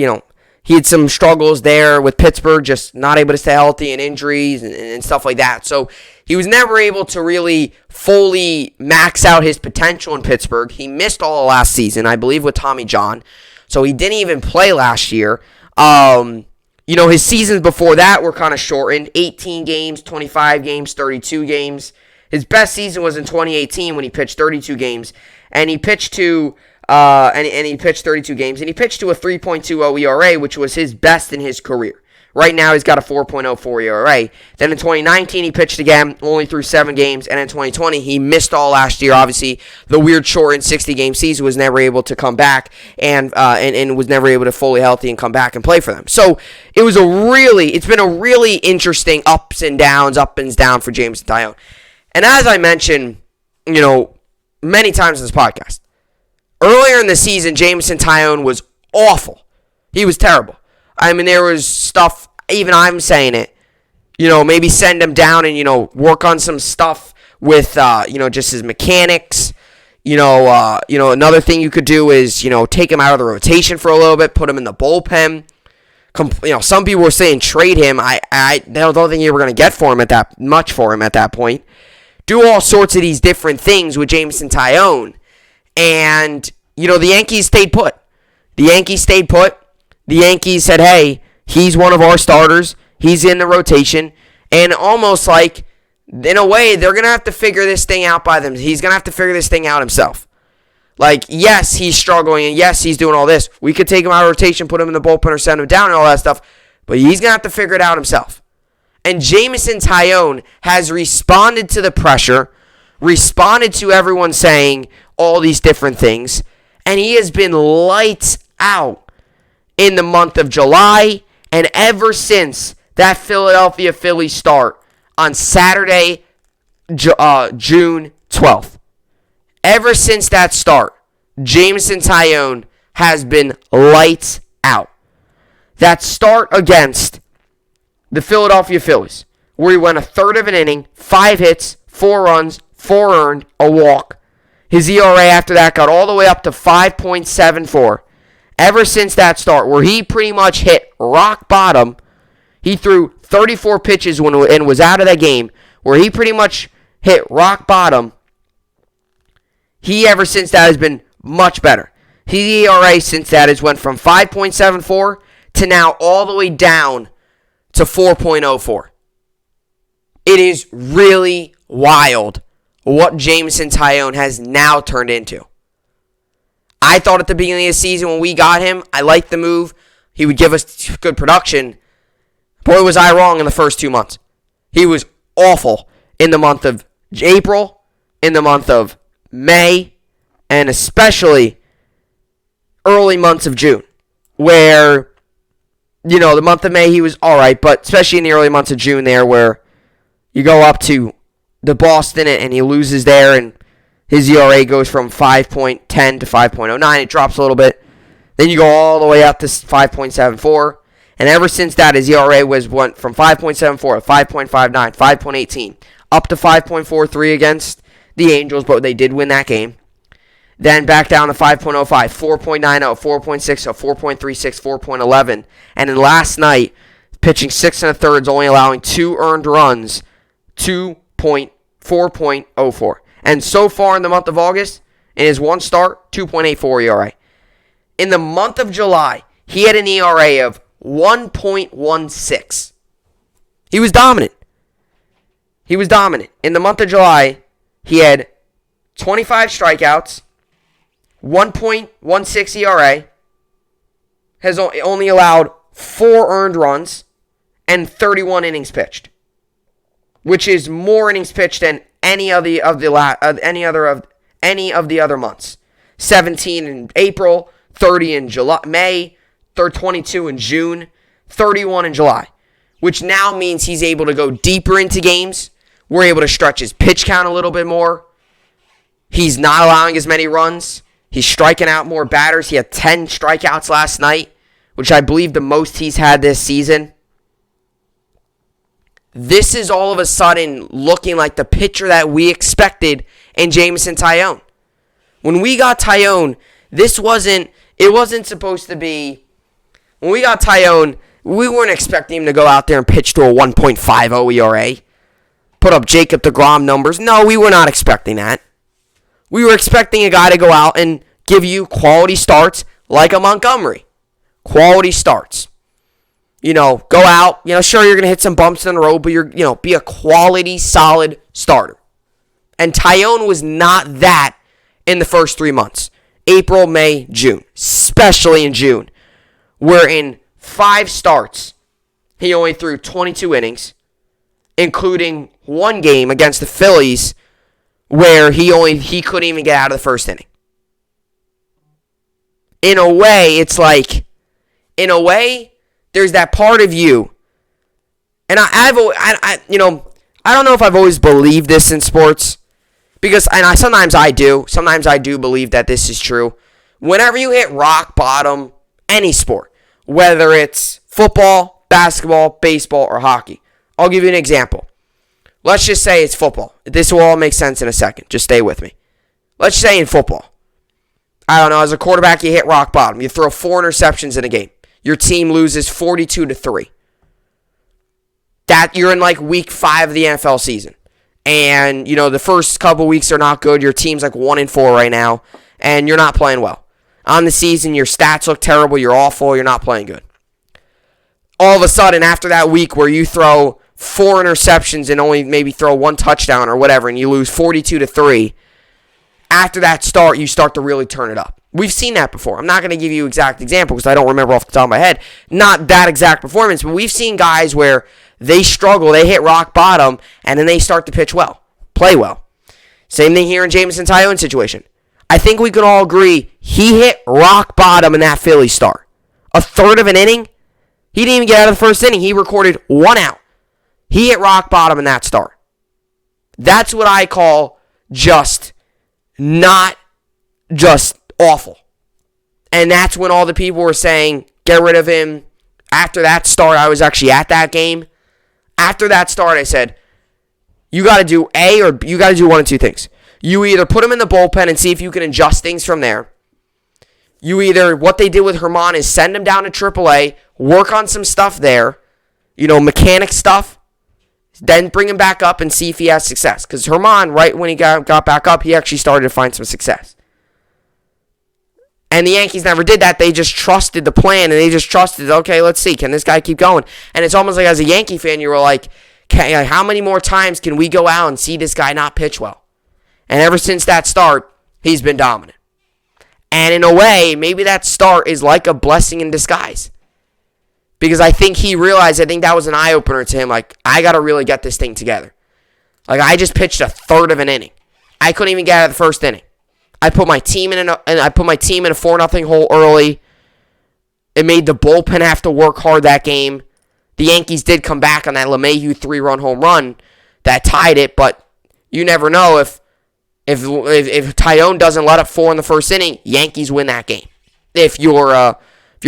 he had some struggles there with Pittsburgh, just not able to stay healthy and injuries and stuff like that. So, he was never able to really fully max out his potential in Pittsburgh. He missed all of last season, I believe, with Tommy John. So, he didn't even play last year. His seasons before that were kind of shortened. 18 games, 25 games, 32 games. His best season was in 2018 when he pitched 32 games. And he pitched to he pitched 32 games. And he pitched to a 3.20 ERA, which was his best in his career. Right now, he's got a 4.04 ERA. Then in 2019, he pitched again, only through 7 games. And in 2020, he missed all last year. Obviously, the weird shortened 60-game season, was never able to come back and was never able to fully healthy and come back and play for them. So it's been a really interesting ups and downs for Jameson Taillon. And as I mentioned, many times in this podcast, earlier in the season, Jameson Taillon was awful. He was terrible. I mean, there was stuff, even I'm saying it, maybe send him down and, work on some stuff with, just his mechanics. Another thing you could do is, take him out of the rotation for a little bit, put him in the bullpen. Some people were saying trade him. I don't think you were going to get much for him at that point. Do all sorts of these different things with Jameson Taillon. And, the Yankees stayed put. The Yankees said, hey, he's one of our starters. He's in the rotation. And almost like, in a way, they're going to have to figure this thing out by them. He's going to have to figure this thing out himself. Like, yes, he's struggling, and yes, he's doing all this. We could take him out of rotation, put him in the bullpen, or send him down and all that stuff. But he's going to have to figure it out himself. And Jameson Taillon has responded to the pressure, responded to everyone saying all these different things, and he has been lights out in the month of July, and ever since that Philadelphia Phillies start on Saturday, June 12th. Ever since that start, Jameson Taillon has been lights out. That start against the Philadelphia Phillies, where he went a third of an inning, 5 hits, 4 runs, 4 earned, a walk. His ERA after that got all the way up to 5.74. Ever since that start, where he pretty much hit rock bottom, he threw 34 pitches and was out of that game, where he pretty much hit rock bottom. He, ever since that, has been much better. His ERA since that has went from 5.74 to now all the way down to 4.04. It is really wild what Jameson Taillon has now turned into. I thought at the beginning of the season when we got him, I liked the move. He would give us good production. Boy, was I wrong in the first 2 months. He was awful in the month of April, in the month of May, and especially early months of June, where, the month of May he was all right, but especially in the early months of June there, where you go up to the Boston and he loses there, and His ERA goes from 5.10 to 5.09. It drops a little bit. Then you go all the way up to 5.74. And ever since that, his ERA went from 5.74 to 5.59, 5.18, up to 5.43 against the Angels, but they did win that game. Then back down to 5.05, 4.90, 4.60, 4.36, 4.11. And then last night, pitching 6 1/3, only allowing 2 earned runs, 4.04. And so far in the month of August, in his one start, 2.84 ERA. In the month of July, he had an ERA of 1.16. He was dominant. In the month of July, he had 25 strikeouts, 1.16 ERA, has only allowed 4 earned runs, and 31 innings pitched, which is more innings pitched than any of the other months. 17 in April, 30 in May, 22 in June, 31 in July, which now means he's able to go deeper into games. We're able to stretch his pitch count a little bit more. He's not allowing as many runs. He's striking out more batters. He had 10 strikeouts last night, which I believe the most he's had this season. This is all of a sudden looking like the pitcher that we expected in Jameson Taillon. When we got Taillon, it wasn't supposed to be. When we got Taillon, we weren't expecting him to go out there and pitch to a 1.50 ERA. Put up Jacob deGrom numbers. No, we were not expecting that. We were expecting a guy to go out and give you quality starts like a Montgomery. Quality starts. Go out. Sure, you're going to hit some bumps in the road, but be a quality, solid starter. And Taillon was not that in the first 3 months. April, May, June. Especially in June. Where in 5 starts, he only threw 22 innings, including one game against the Phillies where he couldn't even get out of the first inning. In a way, there's that part of you, and I don't know if I've always believed this in sports, because sometimes I do believe that this is true. Whenever you hit rock bottom, any sport, whether it's football, basketball, baseball, or hockey. I'll give you an example. Let's just say it's football. This will all make sense in a second. Just stay with me. Let's say in football, I don't know, as a quarterback, you hit rock bottom. You throw 4 interceptions in a game. Your team loses 42-3. That you're in like week 5 of the NFL season. And, the first couple weeks are not good. Your team's like 1-4 right now. And you're not playing well. On the season, your stats look terrible. You're awful. You're not playing good. All of a sudden, after that week where you throw 4 interceptions and only maybe throw 1 touchdown or whatever, and you lose 42-3, after that start, you start to really turn it up. We've seen that before. I'm not going to give you exact example because I don't remember off the top of my head. Not that exact performance, but we've seen guys where they struggle, they hit rock bottom, and then they start to pitch well, play well. Same thing here in Jameson Taillon's situation. I think we can all agree he hit rock bottom in that Philly start. A third of an inning, he didn't even get out of the first inning. He recorded 1 out. He hit rock bottom in that start. That's what I call not just awful. And that's when all the people were saying, get rid of him. After that start, I was actually at that game. After that start, I said, you got to do one of 2 things. You either put him in the bullpen and see if you can adjust things from there. What they did with Herman is send him down to AAA, work on some stuff there, mechanic stuff, then bring him back up and see if he has success. Because Herman, right when he got back up, he actually started to find some success. And the Yankees never did that. They just trusted the plan, and they just trusted, okay, let's see, can this guy keep going? And it's almost like as a Yankee fan, you were like, how many more times can we go out and see this guy not pitch well? And ever since that start, he's been dominant. And in a way, maybe that start is like a blessing in disguise. Because I think he realized, I think that was an eye-opener to him, like, I got to really get this thing together. Like, I just pitched a third of an inning. I couldn't even get out of the first inning. I put my team in a 4-0 hole early. It made the bullpen have to work hard that game. The Yankees did come back on that LeMahieu 3-run home run that tied it, but you never know if If Taillon doesn't let up 4 in the first inning, Yankees win that game. If you're a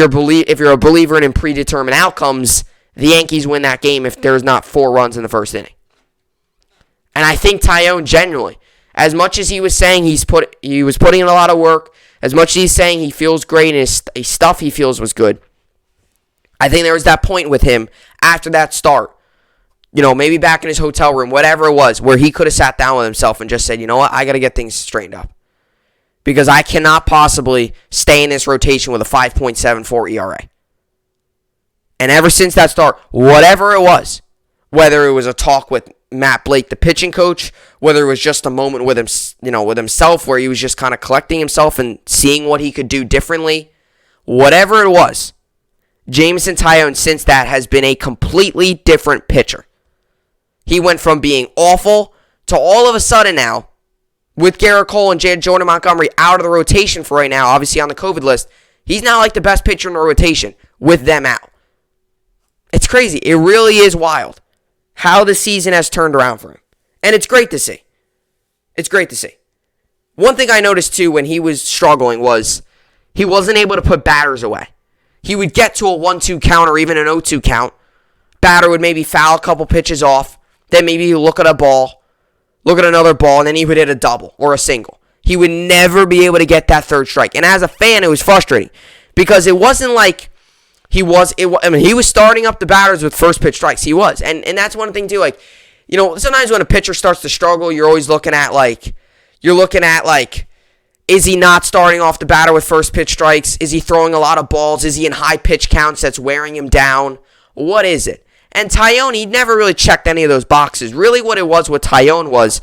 believer in predetermined outcomes, the Yankees win that game if there's not 4 runs in the first inning. And I think Taillon, genuinely, as much as he was saying he was putting in a lot of work, as much as he's saying he feels great and his stuff he feels was good, I think there was that point with him after that start, maybe back in his hotel room, whatever it was, where he could have sat down with himself and just said, you know what, I got to get things straightened up. Because I cannot possibly stay in this rotation with a 5.74 ERA. And ever since that start, whatever it was, whether it was a talk with Matt Blake, the pitching coach, whether it was just a moment with him, with himself where he was just kind of collecting himself and seeing what he could do differently, whatever it was, Jameson Taillon since that has been a completely different pitcher. He went from being awful to all of a sudden now, with Garrett Cole and Jordan Montgomery out of the rotation for right now, obviously on the COVID list, he's now like the best pitcher in the rotation with them out. It's crazy. It really is wild how the season has turned around for him. And it's great to see. It's great to see. One thing I noticed too when he was struggling was he wasn't able to put batters away. He would get to a 1-2 count or even an 0-2 count. Batter would maybe foul a couple pitches off. Then maybe he'd look at a ball, look at another ball, and then he would hit a double or a single. He would never be able to get that third strike. And as a fan, it was frustrating because it wasn't like he was starting up the batters with first pitch strikes. He was. And that's one thing, too. Like, sometimes when a pitcher starts to struggle, you're always looking at, is he not starting off the batter with first pitch strikes? Is he throwing a lot of balls? Is he in high pitch counts that's wearing him down? What is it? And Taillon, he never really checked any of those boxes. Really what it was with Taillon was,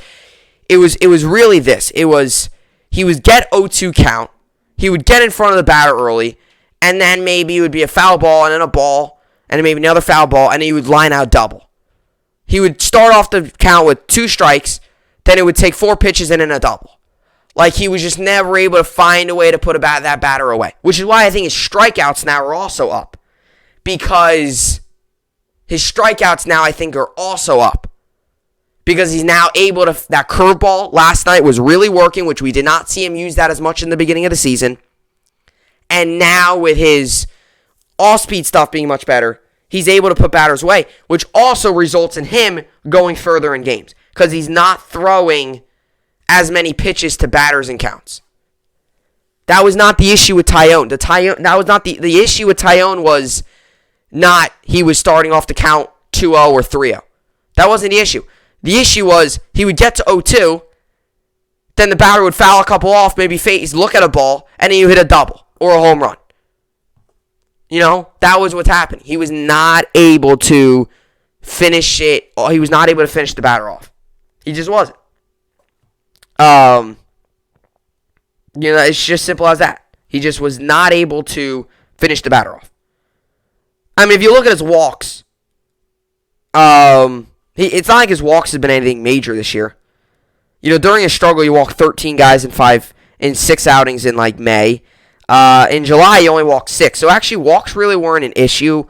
it was really this. It was, he would get 0-2 count, he would get in front of the batter early, and then maybe it would be a foul ball and then a ball, and then maybe another foul ball, and then he would line out double. He would start off the count with 2 strikes, then it would take 4 pitches and then a double. Like he was just never able to find a way to put that batter away. Which is why I think his strikeouts now are also up. Because his strikeouts now, I think, are also up. Because he's now able to... That curveball last night was really working, which we did not see him use that as much in the beginning of the season. And now with his off-speed stuff being much better, he's able to put batters away, which also results in him going further in games. Because he's not throwing as many pitches to batters and counts. That was not the issue with Taillon. That was not the issue with Taillon was... Not he was starting off the count 2-0 or 3-0. That wasn't the issue. The issue was he would get to 0-2, then the batter would foul a couple off, maybe look at a ball, and then you hit a double or a home run. That was what's happening. He was not able to finish it. He was not able to finish the batter off. He just wasn't. It's just simple as that. He just was not able to finish the batter off. I mean, if you look at his walks, it's not like his walks have been anything major this year. During his struggle, he walked 13 guys in 6 outings in May. In July, he only walked 6. So actually, walks really weren't an issue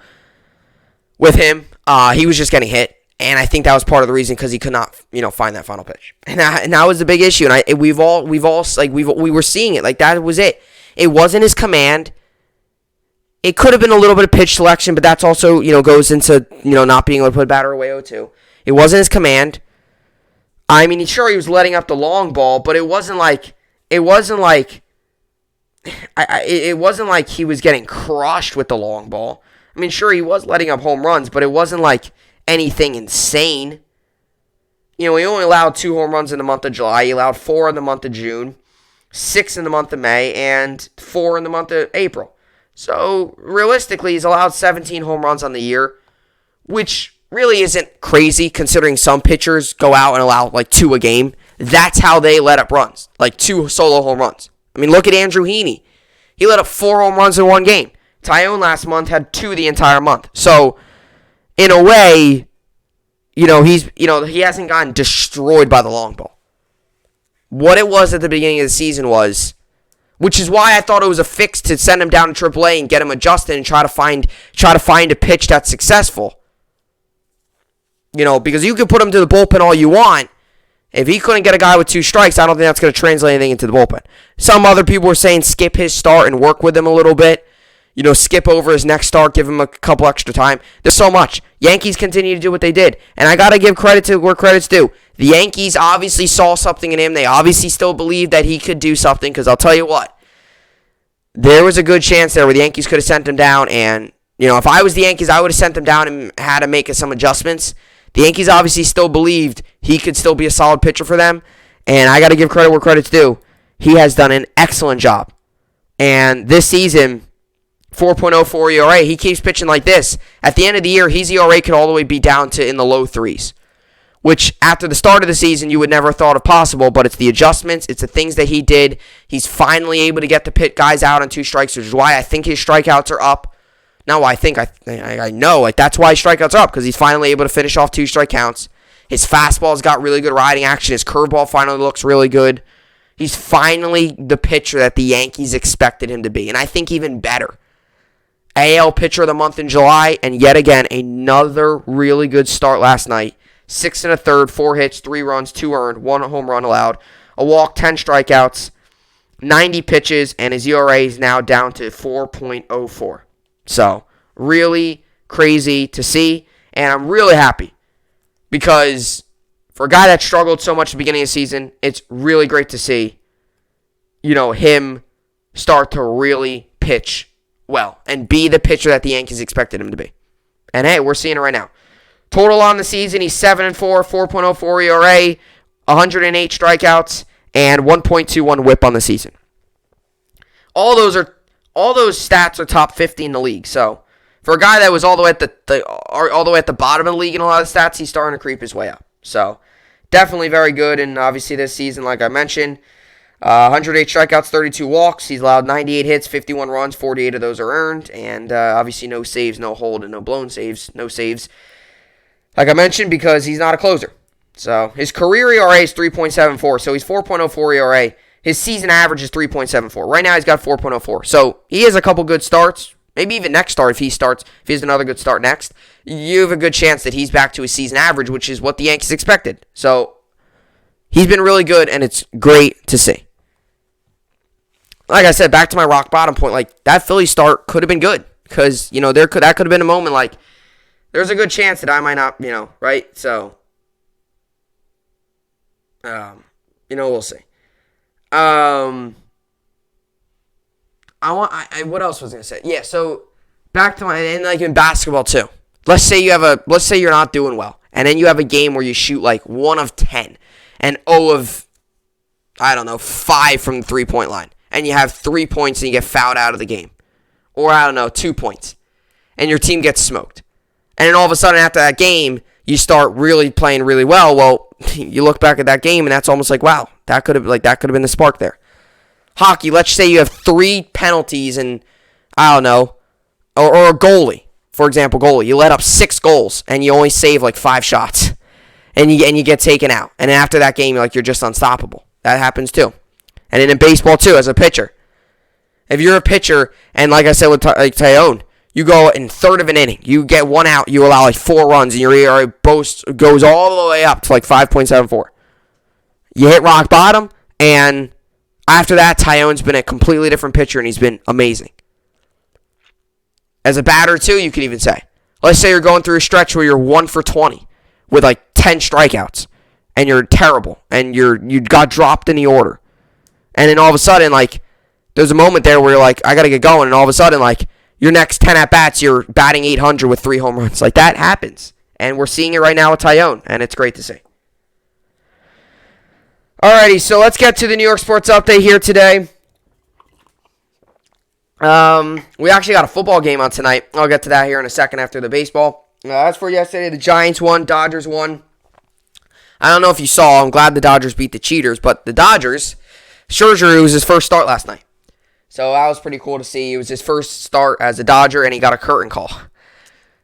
with him. He was just getting hit, and I think that was part of the reason because he could not, find that final pitch, and that was the big issue. And we were seeing it like that was it. It wasn't his command. It could have been a little bit of pitch selection, but that's also, goes into, not being able to put a batter away 0-2. It wasn't his command. I mean, sure, he was letting up the long ball, but it wasn't like he was getting crushed with the long ball. I mean, sure, he was letting up home runs, but it wasn't like anything insane. He only allowed 2 home runs in the month of July. He allowed 4 in the month of June, 6 in the month of May, and 4 in the month of April. So, realistically, he's allowed 17 home runs on the year, which really isn't crazy considering some pitchers go out and allow 2 a game. That's how they let up runs, 2 solo home runs. I mean, look at Andrew Heaney. He let up 4 home runs in 1 game. Taillon last month had 2 the entire month. So, in a way, he hasn't gotten destroyed by the long ball. What it was at the beginning of the season was... Which is why I thought it was a fix to send him down to AAA and get him adjusted and try to find a pitch that's successful. Because you can put him to the bullpen all you want, If he couldn't get a guy with 2 strikes, I don't think that's going to translate anything into the bullpen. Some other people were saying skip his start and work with him a little bit. Skip over his next start, give him a couple extra time. There's so much. Yankees continue to do what they did. And I got to give credit to where credit's due. The Yankees obviously saw something in him. They obviously still believe that he could do something, because I'll tell you what, there was a good chance there where the Yankees could have sent him down. And, if I was the Yankees, I would have sent him down and had to make some adjustments. The Yankees obviously still believed he could still be a solid pitcher for them. And I got to give credit where credit's due. He has done an excellent job. And this season, 4.04 ERA. He keeps pitching like this. At the end of the year, his ERA could all the way be down to in the low 3s, which after the start of the season, you would never have thought of possible, but it's the adjustments, it's the things that he did. He's finally able to get the pit guys out on 2 strikes, which is why I think his strikeouts are up. Now, I know, that's why his strikeouts are up, because he's finally able to finish off 2 strike counts. His fastball's got really good riding action. His curveball finally looks really good. He's finally the pitcher that the Yankees expected him to be, and I think even better. AL Pitcher of the Month in July, and yet again, another really good start last night. 6 1/3, 4 hits, 3 runs, 2 earned, 1 home run allowed, a walk, 10 strikeouts, 90 pitches, and his ERA is now down to 4.04. So, really crazy to see, and I'm really happy, because for a guy that struggled so much at the beginning of the season, it's really great to see, him start to really pitch well and be the pitcher that the Yankees expected him to be. And hey, we're seeing it right now. Total on the season, he's 7-4, 4.04 ERA, 108 strikeouts, and 1.21 WHIP on the season. All those stats are top 50 in the league. So for a guy that was all the way at the bottom of the league in a lot of stats, he's starting to creep his way up. So definitely very good. And obviously this season, like I mentioned, 108 strikeouts, 32 walks. He's allowed 98 hits, 51 runs, 48 of those are earned. And obviously no saves, no hold, and no blown saves. No saves, like I mentioned, because he's not a closer. So his career ERA is 3.74, so he's 4.04 ERA. His season average is 3.74. Right now he's got 4.04. So he has a couple good starts. Maybe even next start, if he has another good start next, you have a good chance that he's back to his season average, which is what the Yankees expected. So he's been really good, and it's great to see. Like I said, back to my rock bottom point, like that Philly start could have been good, because that could have been a moment like there's a good chance that I might not, right? So we'll see. What else was I gonna say? Yeah, so back to and like in basketball too. Let's say you're not doing well, and then you have a game where you shoot like 1 of 10 and 0 of 5 from the 3-point line, and you have 3 points and you get fouled out of the game, or 2 points, and your team gets smoked, and then all of a sudden after that game you start really playing really well. Well, you look back at that game and that's almost like, wow, that could have been the spark there. Hockey, let's say you have 3 penalties and, or a goalie. For example, goalie. You let up 6 goals and you only save like 5 shots. And you get taken out. And after that game, you're just unstoppable. That happens too. And then in baseball too, as a pitcher. If you're a pitcher, and like I said with Taillon, you go in third of an inning, you get 1 out, you allow like 4 runs, and your ERA goes all the way up to like 5.74. You hit rock bottom, and after that, Taillon's been a completely different pitcher, and he's been amazing. As a batter, too, you could even say. Let's say you're going through a stretch where you're 1 for 20 with like 10 strikeouts, and you're terrible, and you got dropped in the order. And then all of a sudden, like, there's a moment there where you're like, I got to get going, and all of a sudden, like, your next 10 at-bats, you're batting 800 with 3 home runs. Like, that happens. And we're seeing it right now with Taillon, and it's great to see. Alrighty, so let's get to the New York Sports Update here today. We actually got a football game on tonight. I'll get to that here in a second after the baseball. As for yesterday, the Giants won, Dodgers won. I don't know if you saw, I'm glad the Dodgers beat the Cheaters, but the Dodgers, Scherzer, it was his first start last night. So that was pretty cool to see. It was his first start as a Dodger, and he got a curtain call.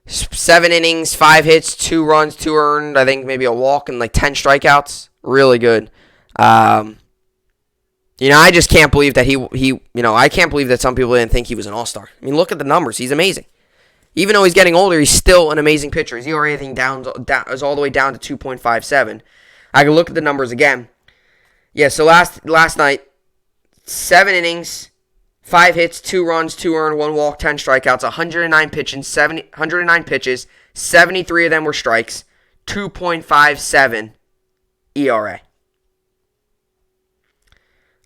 7 innings, 5 hits, 2 runs, 2 earned, I think maybe a walk, and like 10 strikeouts. Really good. I just can't believe that I can't believe that some people didn't think he was an all-star. I mean, look at the numbers. He's amazing. Even though he's getting older, he's still an amazing pitcher. His ERA is all the way down to 2.57. I can look at the numbers again. Yeah, so last night, 7 innings, 5 hits, 2 runs, 2 earned, 1 walk, 10 strikeouts, 109 pitches, 73 of them were strikes, 2.57 ERA.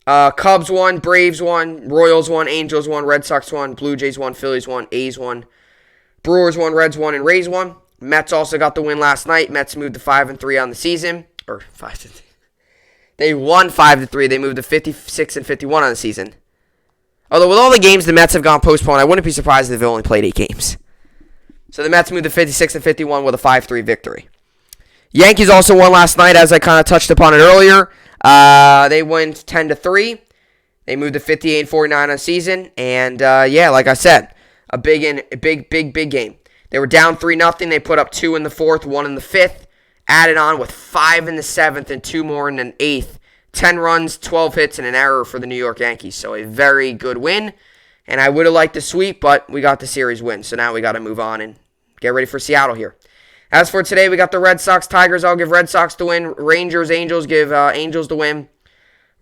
Cubs won, Braves won, Royals won, Angels won, Red Sox won, Blue Jays won, Phillies won, A's won, Brewers won, Reds won, and Rays won. Mets also got the win last night. Mets moved to 5-3 on the season. Or 5-3. They won 5-3. They moved to 56-51 on the season. Although with all the games the Mets have gone postponed, I wouldn't be surprised if they've only played 8 games. So the Mets moved to 56-51 with a 5-3 victory. Yankees also won last night, as I kind of touched upon it earlier. They went 10-3. They moved to 58-49 on the season. And like I said, a big game. They were down 3-0. They put up 2 in the 4th, 1 in the 5th. Added on with 5 in the 7th and 2 more in an 8th. 10 runs, 12 hits, and an error for the New York Yankees. So a very good win. And I would have liked the sweep, but we got the series win. So now we got to move on and get ready for Seattle here. As for today, we got the Red Sox, Tigers. I'll give Red Sox the win. Rangers, Angels, give Angels the win.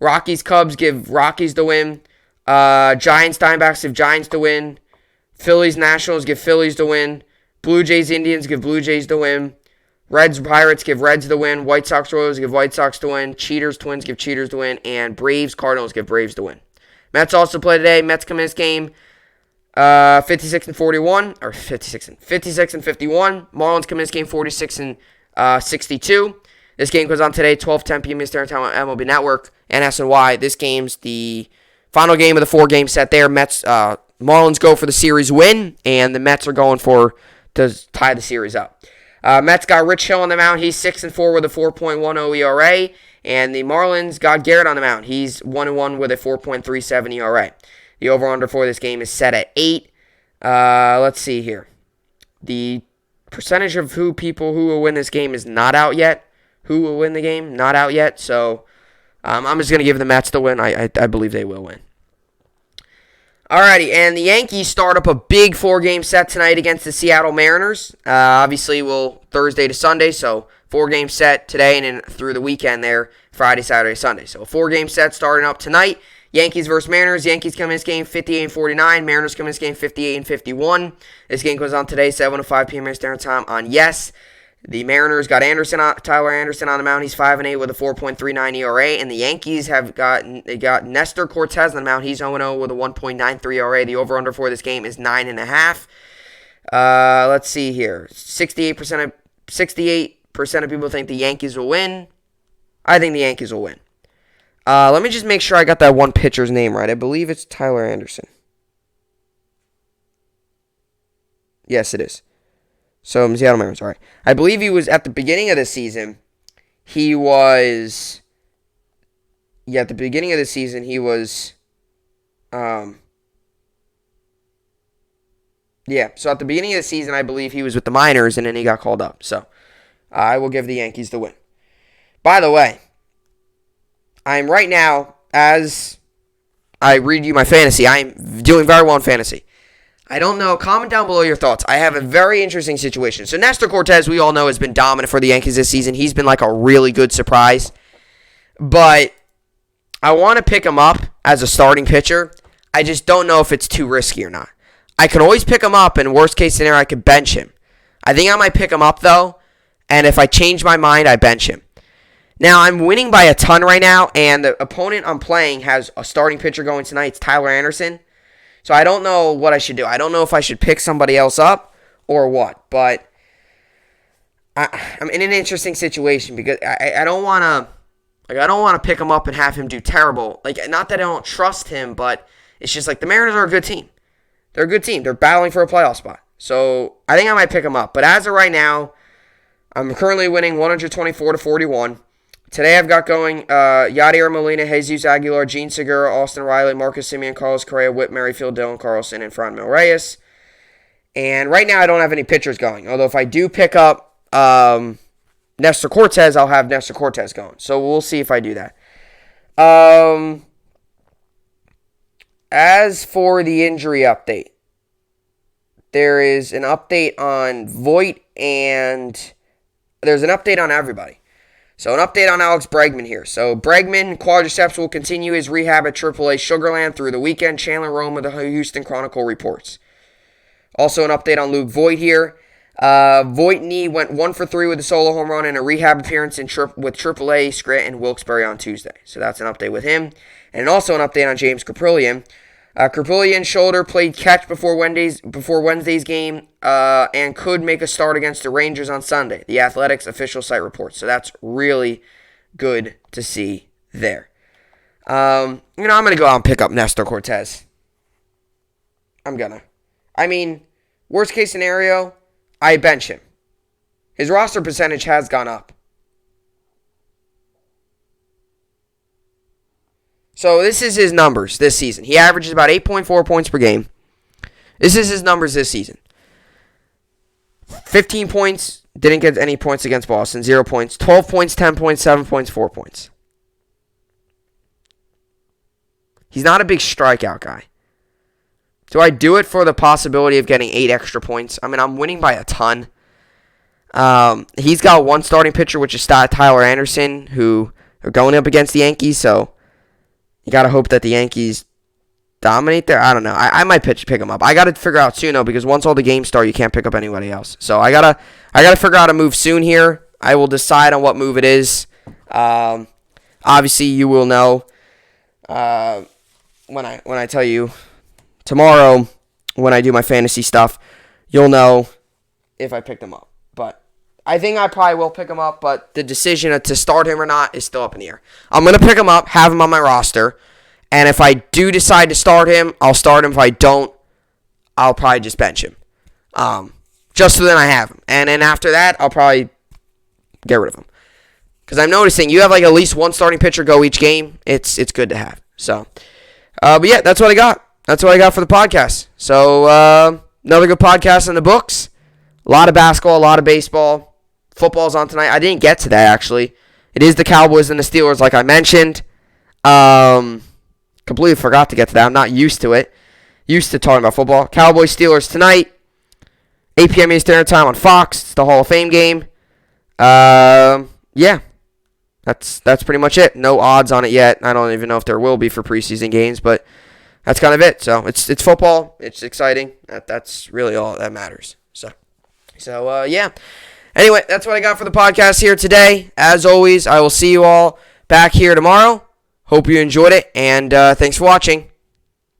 Rockies, Cubs, give Rockies the win. Giants, Diamondbacks, give Giants the win. Phillies, Nationals, give Phillies the win. Blue Jays, Indians, give Blue Jays the win. Reds, Pirates, give Reds the win. White Sox, Royals, give White Sox the win. Cheaters, Twins, give Cheaters the win. And Braves, Cardinals, give Braves the win. Mets also play today. Mets come in this game 56-41, or 56-51. Marlins come in this game 46-62. This game goes on today, 12:10 p.m. Eastern Time on MLB Network and SNY. This game's the final game of the 4-game set there. Marlins go for the series win, and the Mets are going to tie the series up. Mets got Rich Hill on the mound. He's 6-4 with a 4.10 ERA. And the Marlins got Garrett on the mound. He's 1-1 with a 4.37 ERA. The over-under for this game is set at 8. Let's see here. The percentage of people who will win this game is not out yet. Who will win the game? Not out yet. So I'm just going to give the Mets the win. I believe they will win. Alrighty, and the Yankees start up a big 4-game set tonight against the Seattle Mariners. Obviously, Thursday to Sunday, so 4-game set today and then through the weekend there, Friday, Saturday, Sunday. So a 4-game set starting up tonight. Yankees versus Mariners. Yankees come in this game 58-49. Mariners come in this game 58-51. This game goes on today, 7:05 p.m. Eastern Time on Yes. The Mariners got Tyler Anderson on the mound. He's 5-8 with a 4.39 ERA. And the Yankees got Nestor Cortez on the mound. He's 0-0 with a 1.93 ERA. The over-under for this game is 9.5. Let's see here. 68% of people think the Yankees will win. I think the Yankees will win. Let me just make sure I got that one pitcher's name right. I believe it's Tyler Anderson. Yes, it is. So, Seattle Mariners, all right. I believe he was, at the beginning of the season, at the beginning of the season, he was, so at the beginning of the season, I believe he was with the Miners, and then he got called up. So, I will give the Yankees the win. By the way, I'm right now, as I read you my fantasy, I'm doing very well in fantasy. I don't know. Comment down below your thoughts. I have a very interesting situation. So Nestor Cortez, we all know, has been dominant for the Yankees this season. He's been like a really good surprise. But I want to pick him up as a starting pitcher. I just don't know if it's too risky or not. I can always pick him up, and worst case scenario, I could bench him. I think I might pick him up, though. And if I change my mind, I bench him. Now, I'm winning by a ton right now, and the opponent I'm playing has a starting pitcher going tonight. It's Tyler Anderson. So I don't know what I should do. I don't know if I should pick somebody else up or what. But I'm in an interesting situation because I don't want to pick him up and have him do terrible. Like, not that I don't trust him, but it's just like the Mariners are a good team. They're a good team. They're battling for a playoff spot. So I think I might pick him up. But as of right now, I'm currently winning 124-41. Today I've got going Yadier Molina, Jesus Aguilar, Gene Segura, Austin Riley, Marcus Semien, Carlos Correa, Whit Merrifield, Dylan Carlson, and Franmil Reyes. And right now I don't have any pitchers going. Although if I do pick up Nestor Cortez, I'll have Nestor Cortez going. So we'll see if I do that. As for the injury update, there is an update on Voit and there's an update on everybody. So an update on Alex Bregman here. So Bregman, quadriceps, will continue his rehab at AAA Sugarland through the weekend. Chandler Rome of the Houston Chronicle reports. Also an update on Luke Voigt here. Voigt knee went 1 for 3 with a solo home run in a rehab appearance with AAA Scranton Wilkes-Barre on Tuesday. So that's an update with him. And also an update on James Kripalian. Kripalian's shoulder played catch before Wednesday's game and could make a start against the Rangers on Sunday. The Athletics official site reports. So that's really good to see there. I'm going to go out and pick up Nestor Cortez. I'm going to. I mean, worst case scenario, I bench him. His roster percentage has gone up. So this is his numbers this season. He averages about 8.4 points per game. This is his numbers this season. 15 points, didn't get any points against Boston, 0 points. 12 points, 10 points, 7 points, 4 points. He's not a big strikeout guy. Do I do it for the possibility of getting 8 extra points? I mean, I'm winning by a ton. He's got one starting pitcher, which is Tyler Anderson, who are going up against the Yankees, so you got to hope that the Yankees dominate there. I don't know. I might pick him up. I got to figure out soon, though, because once all the games start, you can't pick up anybody else. So I gotta figure out a move soon here. I will decide on what move it is. Obviously, you will know when I tell you tomorrow when I do my fantasy stuff. You'll know if I pick them up. But I think I probably will pick him up, but the decision to start him or not is still up in the air. I'm going to pick him up, have him on my roster, and if I do decide to start him, I'll start him. If I don't, I'll probably just bench him. Just so then I have him. And then after that, I'll probably get rid of him. Because I'm noticing you have like at least one starting pitcher go each game. It's good to have. So, but yeah, that's what I got. That's what I got for the podcast. So, another good podcast in the books. A lot of basketball, a lot of baseball. Football's on tonight. I didn't get to that, actually. It is the Cowboys and the Steelers, like I mentioned. Completely forgot to get to that. I'm not used to it. Used to talking about football. Cowboys, Steelers tonight. 8 p.m. Eastern Standard Time on Fox. It's the Hall of Fame game. Yeah. That's pretty much it. No odds on it yet. I don't even know if there will be for preseason games, but that's kind of it. So it's football. It's exciting. That's really all that matters. So yeah. Anyway, that's what I got for the podcast here today. As always, I will see you all back here tomorrow. Hope you enjoyed it, and thanks for watching.